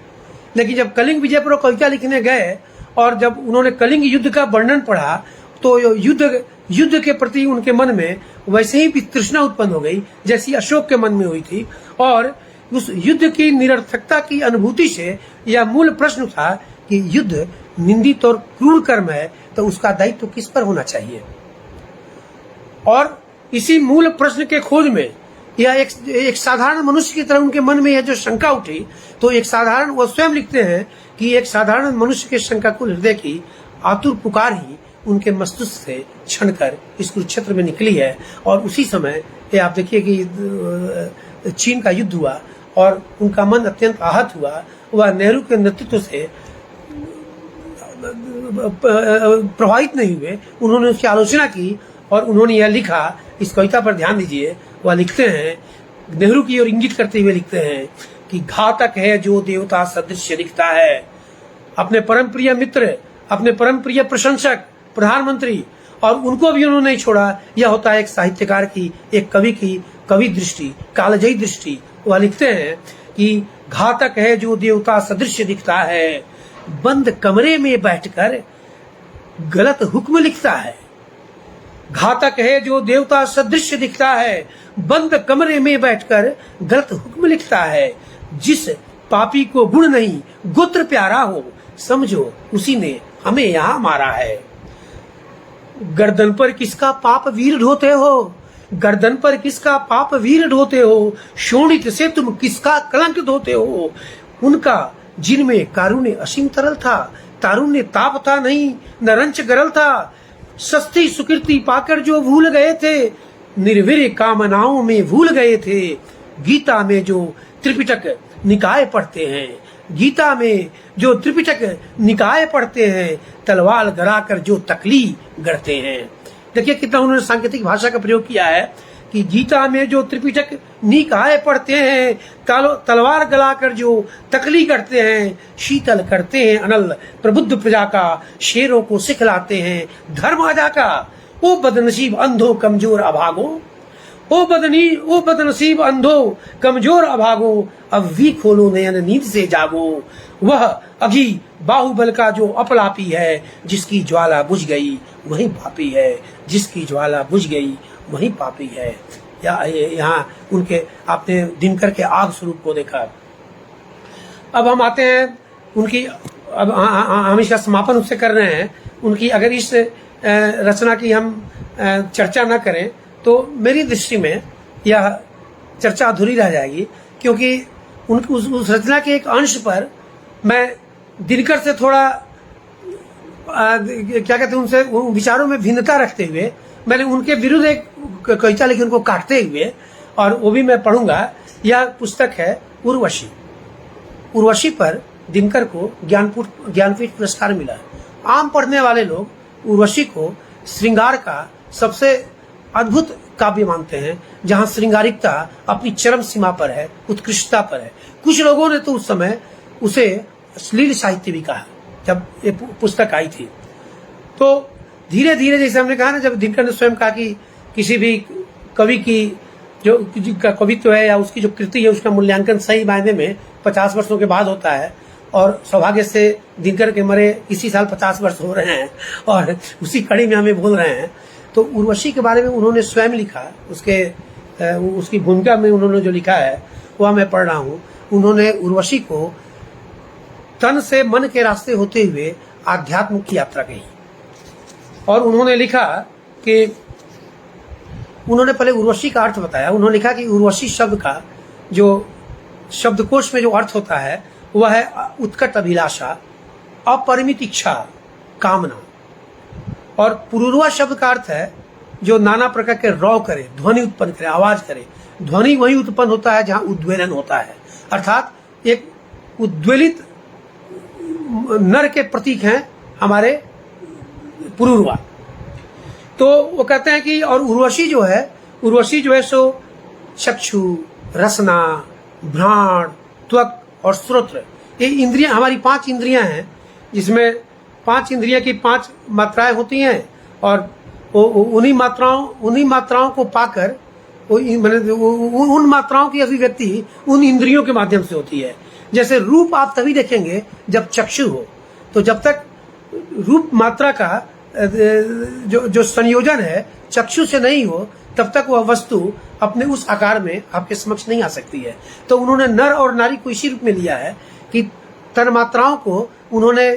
लेकिन जब कलिंग विजय पर कविता लिखने गए और जब उन्होंने कलिंग युद्ध का वर्णन पढ़ा तो युद्ध के प्रति उनके मन में वैसे ही तृष्णा उत्पन्न हो गई जैसी अशोक के मन में हुई थी। और उस युद्ध की निरर्थकता की अनुभूति से यह मूल प्रश्न था कि युद्ध निंदित और क्रूर कर्म है, तो उसका दायित्व तो किस पर होना चाहिए। और इसी मूल प्रश्न के खोज में यह एक साधारण मनुष्य की तरह उनके मन में यह जो शंका उठी, तो एक साधारण, वो स्वयं लिखते हैं कि एक साधारण मनुष्य के शंका को हृदय की आतुर पुकार ही उनके मस्तिष्क से छनकर इस कुरुक्षेत्र में निकली है। और उसी समय ये आप देखिए कि चीन का युद्ध हुआ और उनका मन अत्यंत आहत हुआ। वह नेहरू के नेतृत्व से प्रभावित नहीं हुए, उन्होंने उसकी आलोचना की और उन्होंने यह लिखा, इस कविता पर ध्यान दीजिए। वह लिखते हैं, नेहरू की ओर इंगित करते हुए लिखते हैं कि घातक है जो देवता सदृश दिखता है। अपने परम प्रिय मित्र, अपने परम प्रिय प्रशंसक प्रधानमंत्री, और उनको भी उन्होंने नहीं छोड़ा। यह होता है एक साहित्यकार की, एक कवि की कवि दृष्टि, कालजयी दृष्टि। वह लिखते हैं कि घातक है जो देवता सदृश दिखता है, बंद कमरे में बैठकर गलत हुक्म लिखता है। घातक है जो देवता सदृश दिखता है, बंद कमरे में बैठकर गलत हुक्म लिखता है। जिस पापी को गुण नहीं गोत्र प्यारा हो, समझो उसी ने हमें यहाँ मारा है। गर्दन पर किसका पाप वीर ढोते हो, गर्दन पर किसका पाप वीर ढोते हो, शोणित से तुम किसका कलंक धोते हो। उनका जिनमें कारुण्य असीम तरल था, तारुण्य ताप था नहीं न रंच गरल था। सस्ती सुकृति पाकर जो भूल गए थे, निर्वीर कामनाओं में भूल गए थे। गीता में जो त्रिपिटक निकाय पढ़ते हैं, गीता में जो त्रिपिटक निकाय पढ़ते हैं, तलवार गराकर जो तकली गढ़ते हैं। देखिए कितना उन्होंने सांकेतिक भाषा का प्रयोग किया है कि गीता में जो त्रिपिटक निकाय पढ़ते हैं, तलवार गलाकर जो तकली करते हैं, शीतल करते हैं अनल प्रबुद्ध प्रजा का, शेरों को सिखलाते हैं धर्म अजा का। ओ बदनसीब अंधो कमजोर अभागो, ओ बदनसीब अंधो कमजोर अभागो, अब भी खोलो नयन नींद से जागो। वह अभी बाहुबल का जो अपलापी है, जिसकी ज्वाला बुझ गई वही पापी है, जिसकी ज्वाला बुझ गई वही पापी है। यहाँ उनके आपने दिनकर के आग स्वरूप को देखा। अब हम आते हैं उनकी अब हम इसका समापन उससे कर रहे हैं। उनकी अगर इस रचना की हम चर्चा न करें तो मेरी दृष्टि में यह चर्चा अधूरी रह जाएगी, क्योंकि उस रचना के एक अंश पर मैं दिनकर से थोड़ा क्या कहते हैं, उनसे विचारों में भिन्नता रखते हुए मैंने उनके विरुद्ध एक कविता लिखी, उनको काटते हुए, और वो भी मैं पढ़ूंगा। यह पुस्तक है उर्वशी। उर्वशी पर दिनकर को ज्ञानपीठ पुरस्कार मिला। आम पढ़ने वाले लोग उर्वशी को श्रृंगार का सबसे अद्भुत काव्य मानते हैं, जहां श्रृंगारिकता अपनी चरम सीमा पर है, उत्कृष्टता पर है। कुछ लोगों ने तो उस समय उसे अश्लील साहित्य भी कहा जब ये पुस्तक आई थी। तो धीरे धीरे, जैसे हमने कहा ना, जब दिनकर ने स्वयं कहा कि किसी भी कवि की जो कवित्व है या उसकी जो कृति है उसका मूल्यांकन सही मायने में 50 वर्षों के बाद होता है, और सौभाग्य से दिनकर के मरे इसी साल 50 वर्ष हो रहे हैं और उसी कड़ी में हमें बोल रहे हैं। तो उर्वशी के बारे में उन्होंने स्वयं लिखा, उसकी भूमिका में उन्होंने जो लिखा है वह मैं पढ़ रहा हूँ। उन्होंने उर्वशी को तन से मन के रास्ते होते हुए आध्यात्म की यात्रा कही, और उन्होंने लिखा कि उन्होंने पहले उर्वशी का अर्थ बताया। उन्होंने लिखा कि उर्वशी शब्द का जो शब्दकोश में जो अर्थ होता है वह है उत्कट अभिलाषा, अपरिमित इच्छा, कामना। और पुरुरवा शब्द का अर्थ है जो नाना प्रकार के रौ करे, ध्वनि उत्पन्न करे, आवाज करे। ध्वनि वही उत्पन्न होता है जहां उद्वेलन होता है, अर्थात एक उद्वेलित नर के प्रतीक हैं हमारे पुरुरवा। तो वो कहते हैं कि और उर्वशी जो है सो चक्षु, रसना, घ्राण, त्वक और श्रोत्र, ये इंद्रियां, हमारी 5 इंद्रियां हैं, जिसमें 5 इंद्रियां की 5 मात्राएं होती हैं, और उन्हीं मात्राओं को पाकर उन मात्राओं की अभिव्यक्ति उन इंद्रियों के माध्यम से होती है। जैसे रूप आप तभी देखेंगे जब चक्षु हो, तो जब तक रूप मात्रा का जो संयोजन है चक्षु से नहीं हो तब तक वह वस्तु अपने उस आकार में आपके समक्ष नहीं आ सकती है। तो उन्होंने नर और नारी को इसी रूप में लिया है कि तन मात्राओं को उन्होंने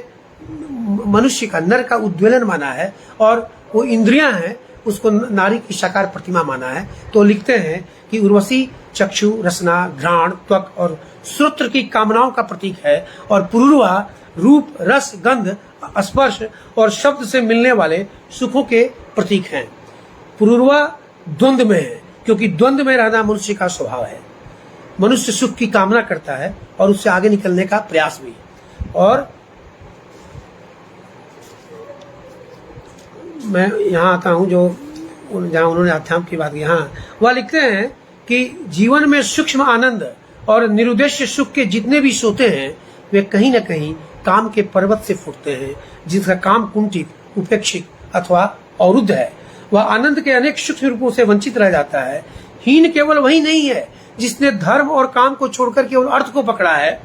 मनुष्य का, नर का उद्वेलन माना है, और वो इंद्रियां हैं उसको नारी की साकार प्रतिमा माना है। तो लिखते हैं कि उर्वशी चक्षु, रसना, घ्राण, त्वक और श्रोत्र की कामनाओं का प्रतीक है, और पुरुरवा रूप, रस, गंध, स्पर्श और शब्द से मिलने वाले सुखों के प्रतीक हैं। पुरुरवा द्वंद्व में है, क्योंकि द्वंद्व में रहना मनुष्य का स्वभाव है। मनुष्य सुख की कामना करता है और उससे आगे निकलने का प्रयास भी। और मैं यहाँ आता हूँ जहाँ उन्होंने आध्यात्म की बात की, हाँ, वह लिखते हैं कि जीवन में सूक्ष्म आनंद और निरुद्देश्य सुख के जितने भी सोते हैं वे कहीं न कहीं काम के पर्वत से फूटते हैं, जिसका काम कुंठित, उपेक्षित अथवा अवरुद्ध है। वह आनंद के अनेक सूक्ष्म रूपों से वंचित रह जाता है। हीन केवल वही नहीं है जिसने धर्म और काम को छोड़कर केवल अर्थ को पकड़ा है।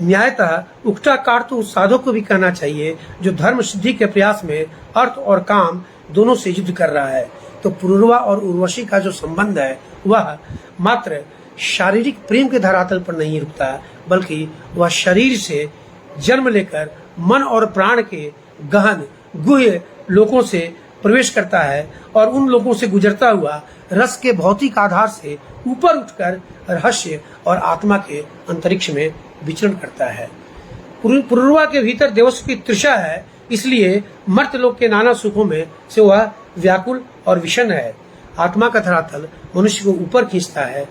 न्यायतः उक्ता कार तो उस साधक को भी कहना चाहिए जो धर्म सिद्धि के प्रयास में अर्थ और काम दोनों से युद्ध कर रहा है। तो पुरुरवा और उर्वशी का जो संबंध है वह मात्र शारीरिक प्रेम के धरातल पर नहीं रुकता, बल्कि वह शरीर से जन्म लेकर मन और प्राण के गहन गुह्य लोकों से प्रवेश करता है, और उन लोगों से गुजरता हुआ रस के भौतिक आधार से ऊपर उठकर रहस्य और आत्मा के अंतरिक्ष में विचरण करता है। पुरुरवा के भीतर देवस्व की तृषा है, इसलिए मर्त्यलोक के नाना सुखों में से वह व्याकुल और विषण है। आत्मा का धरातल मनुष्य को ऊपर खींचता है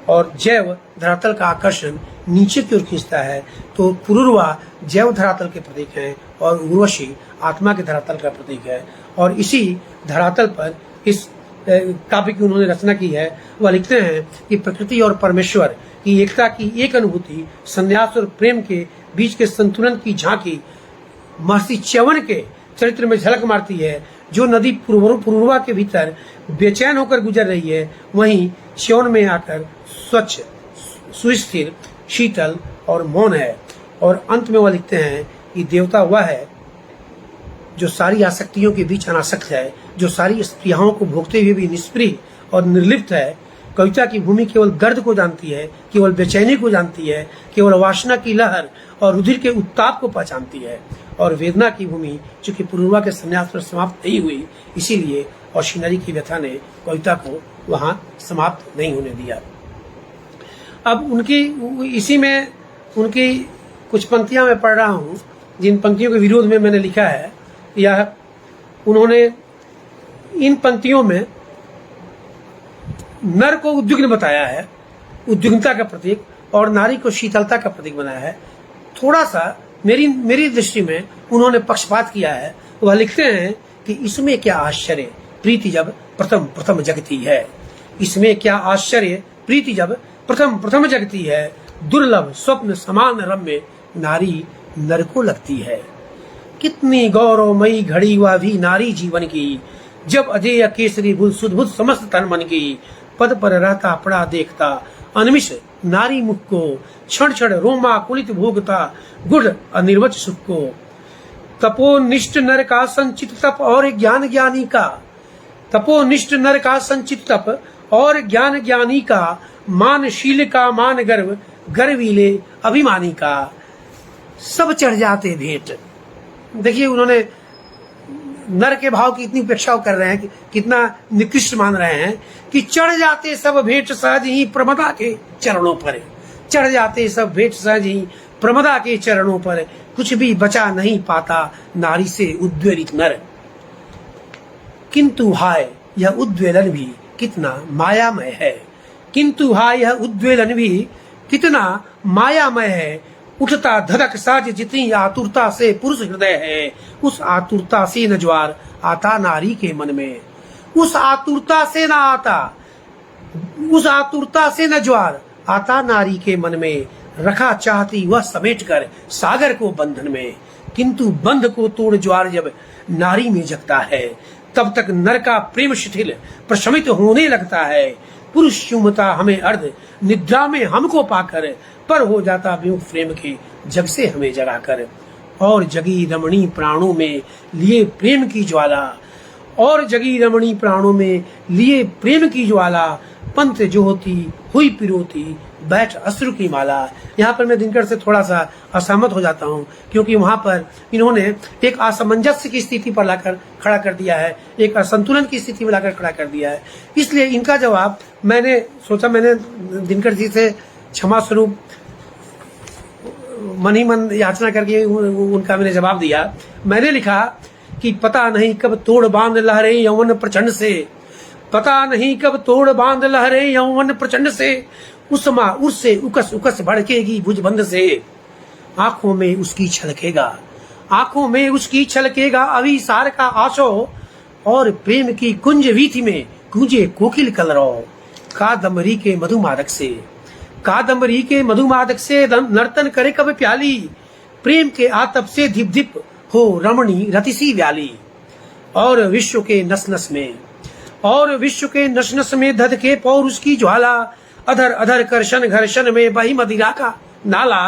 और जैव धरातल का आकर्षण नीचे की ओर खींचता है। तो पुरुरवा जैव धरातल के प्रतीक है और उर्वशी आत्मा के धरातल का प्रतीक है। और इसी धरातल पर इस काव्य की उन्होंने रचना की है। वह लिखते हैं कि प्रकृति और परमेश्वर की एकता की एक अनुभूति, संन्यास और प्रेम के बीच के संतुलन की झांकी महर्षि च्यवन के चरित्र में झलक मारती है। जो नदी पुरुरवा के भीतर बेचैन होकर गुजर रही है, वहीं च्यवन में आकर स्वच्छ, सुस्थिर, शीतल और मौन है। और अंत में वह लिखते हैं कि देवता वह है जो सारी आसक्तियों के बीच अनासक्त है, जो सारी स्पृहाओं को भोगते हुए भी निष्प्रिय और निर्लिप्त है, कविता की भूमि केवल दर्द को जानती है, केवल बेचैनी को जानती है, केवल वासना की लहर और रुधिर के उत्ताप को पहचानती है। और वेदना की भूमि चूंकि पुनर्वा के संन्यास पर समाप्त नहीं हुई, इसीलिए औशिनारी की व्यथा ने कविता को वहां समाप्त नहीं होने दिया। अब उनकी इसी में उनकी कुछ पंक्तियां मैं पढ़ रहा हूं, जिन पंक्तियों के विरोध में मैंने लिखा है। यह उन्होंने इन पंक्तियों में नर को उद्विग्न बताया है, उद्विग्नता का प्रतीक, और नारी को शीतलता का प्रतीक बनाया है। थोड़ा सा मेरी दृष्टि में उन्होंने पक्षपात किया है। वह लिखते हैं कि इसमें क्या आश्चर्य प्रीति जब प्रथम प्रथम जगती है, इसमें क्या आश्चर्य प्रीति जब प्रथम प्रथम जगती है, दुर्लभ स्वप्न समान रम्य नारी नर को लगती है। कितनी गौरवमयी घड़ी वह भी नारी जीवन की, जब अजय केसरी बुध सुदबुध समस्त तन मन की, पद पर रहता पड़ा देखता अनमिष नारी मुख को, क्षण क्षण रोमा कुलित भोगता गुढ़ अनिर्वच सुख को। तपोनिष्ठ नर का संचित तप और ज्ञान ज्ञानी का, तपोनिष्ठ नर का संचित तप और ज्ञान ज्ञानी का, मानशील का मान गर्व गर्वीले अभिमानी का, सब चढ़ जाते भेंट। देखिए उन्होंने नर के भाव की इतनी उपेक्षा कर रहे हैं कि कितना निकृष्ट मान रहे हैं कि चढ़ जाते सब भेंट सहज ही प्रमदा के चरणों पर, चढ़ जाते सब भेंट सहज ही प्रमदा के चरणों पर, कुछ भी बचा नहीं पाता नारी से उद्वेलित नर। किंतु हाय यह उद्वेलन भी कितना मायामय है, किंतु हाय यह उद्वेलन भी कितना मायामय है। उठता धधक साज जितनी आतुरता से पुरुष हृदय है, उस आतुरता से न ज्वार आता नारी के मन में, उस आतुरता से न आता, उस आतुरता से न ज्वार आता नारी के मन में। रखा चाहती वह समेट कर सागर को बंधन में, किंतु बंध को तोड़ ज्वार जब नारी में जगता है, तब तक नर का प्रेम शिथिल प्रशमित होने लगता है। पुरुष चूमता हमें अर्ध निद्रा में हमको पाकर, पर हो जाता विमुख प्रेम के जग से हमें जगाकर। और जगी रमणी प्राणों में लिए प्रेम की ज्वाला, और जगी रमणी प्राणों में लिए प्रेम की ज्वाला, पंथ जो होती हुई पिरोती बैठ अश्रु की माला। यहाँ पर मैं दिनकर से थोड़ा सा असहमत हो जाता हूँ, क्योंकि वहां पर इन्होंने एक असमंजस्य की स्थिति पर लाकर खड़ा कर दिया है, एक असंतुलन की स्थिति में लाकर खड़ा कर दिया है। इसलिए इनका जवाब मैंने सोचा, मैंने दिनकर जी से क्षमा स्वरूप मन ही मन याचना करके उनका मैंने जवाब दिया। मैंने लिखा कि पता नहीं कब तोड़ बांध लहरे यौवन प्रचंड से, पता नहीं कब तोड़ बांध लहरे यौवन प्रचंड से, उसमा उससे उकस उकस भड़केगी भुजबंद से। आंखों में उसकी छलकेगा, आंखों में उसकी छलकेगा अभिसार का आशो, और प्रेम की कुंज वीथी में गूंजे कोकिल कलरव। कादम्बरी के मधुमादक से, कादम्बरी के मधुमादक से नर्तन करे कब प्याली, प्रेम के आतप से धिप धिप हो रमणी रतिसी व्याली। और विश्व के नस नस में, और विश्व के नस नस में धध के पौरुष की ज्वाला, अधर अधर कर्षण घर्षण में बही मदिरा का नाला।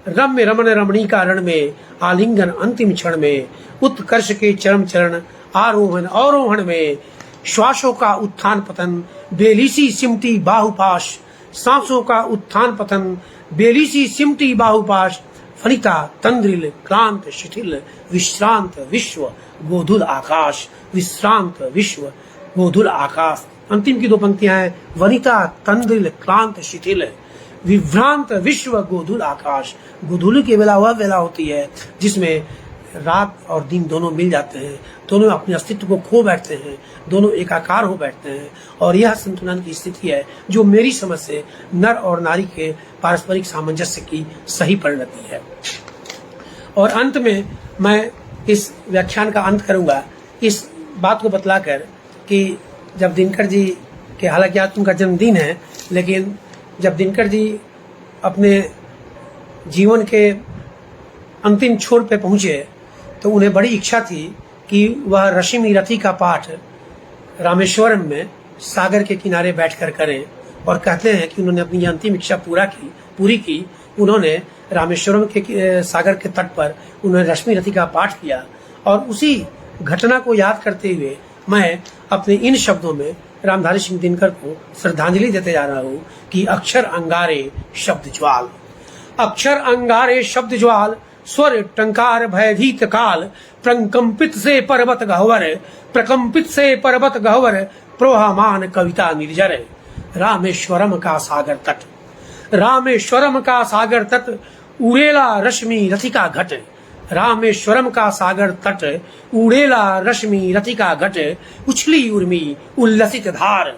रम्य रमन रमणी का रण में आलिंगन अंतिम क्षण में, उत्कर्ष के चरम चरण आरोहण अवरोहण में। श्वासों का उत्थान पतन बेलिसी सिमटी बाहुपाश, सांसों का उत्थान पतन बेलिसी सिमटी बाहुपाश। फनिता तंद्रिल क्लांत शिथिल विश्रांत विश्व गोधुल आकाश, विश्रांत विश्व गोधुल आकाश। अंतिम की दो पंक्तियां हैं, वनिता तंद्रिल क्लांत शिथिल विभ्रांत विश्व गोधुल आकाश। गोधुल की वेला वह वेला होती है जिसमें रात और दिन दोनों मिल जाते हैं, दोनों अपने अस्तित्व को खो बैठते हैं, दोनों एकाकार हो बैठते हैं। और यह संतुलन की स्थिति है जो मेरी समझ से नर और नारी के पारस्परिक सामंजस्य की सही परिणति है। और अंत में मैं इस व्याख्यान का अंत करूंगा इस बात को बतलाकर कि जब दिनकर जी के, हालांकि आज उनका जन्मदिन है, लेकिन जब दिनकर जी अपने जीवन के अंतिम छोर पे पहुंचे तो उन्हें बड़ी इच्छा थी कि वह रश्मि रथी का पाठ रामेश्वरम में सागर के किनारे बैठकर करें। और कहते हैं कि उन्होंने अपनी अंतिम इच्छा पूरी की। उन्होंने रामेश्वरम के सागर के तट पर उन्होंने रश्मि रथी का पाठ किया। और उसी घटना को याद करते हुए मैं अपने इन शब्दों में रामधारी सिंह दिनकर को श्रद्धांजलि देते जा रहा हूँ कि अक्षर अंगारे शब्द ज्वाल, अक्षर अंगारे शब्द ज्वाल, स्वर टंकार भयभीत काल, प्रकंपित से पर्वत गह्वर, प्रकंपित से पर्वत गह्वर, प्रोहमान कविता निर्जर, रामेश्वरम का सागर तट, रामेश्वरम का सागर तट, उड़ेला रश्मि रथिका घट, रामेश्वरम का सागर तट, उड़ेला रश्मि रथिका घट, उछली उर्मी उल्लसित धार,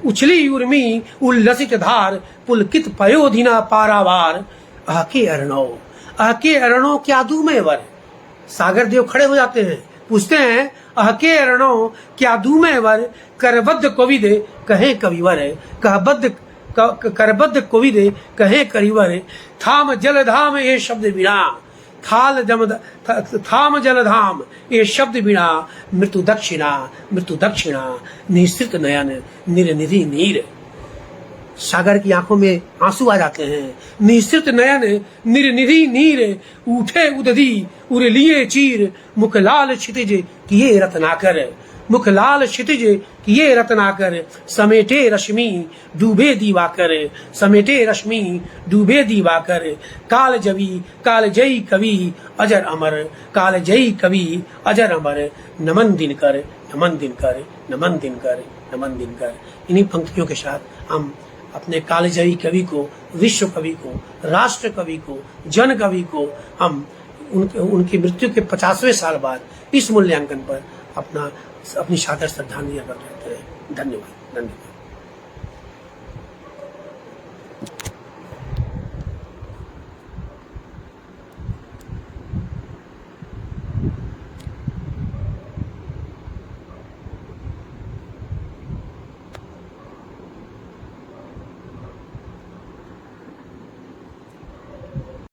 उछली उर्मी उल्लसित धार, पुलकित पयोधिना पारावार, आहके अरणो, आहके अरणो क्या दूं वर। सागर देव खड़े हो जाते हैं, पूछते हैं आहके अरणो क्या दूं वर, करबद्ध कोविद कहे कविवर, कहबद्ध करबद्ध कोविद कहे करिवर, थाम जलधाम ये शब्द बिना, थाम जलधाम ये शब्द बिना, मृत्यु दक्षिणा निश्चित नयन निरनिधि नीर। सागर की आंखों में आंसू आ जाते हैं, निश्चित नयन निरनिधि नीर, उठे उदधि उर लिए चीर, मुख लाल क्षितिज किए रत्नाकर, मुख लाल क्षितिज किए रत्नाकर, समेटे रश्मि डूबे दीवाकर, समेटे रश्मि डूबे दीवाकर, काल जयी कवि अजर अमर, काल जयी कवि अजर अमर, नमन दिनकर नमन दिनकर नमन दिनकर नमन दिनकर। इन्हीं पंक्तियों के साथ हम अपने कालजयी कवि को, विश्व कवि को, राष्ट्र कवि को, जन कवि को हम उनकी मृत्यु के 50वें साल बाद इस मूल्यांकन पर अपनी सादर श्रद्धांजलि अर्पित करते हैं। धन्यवाद।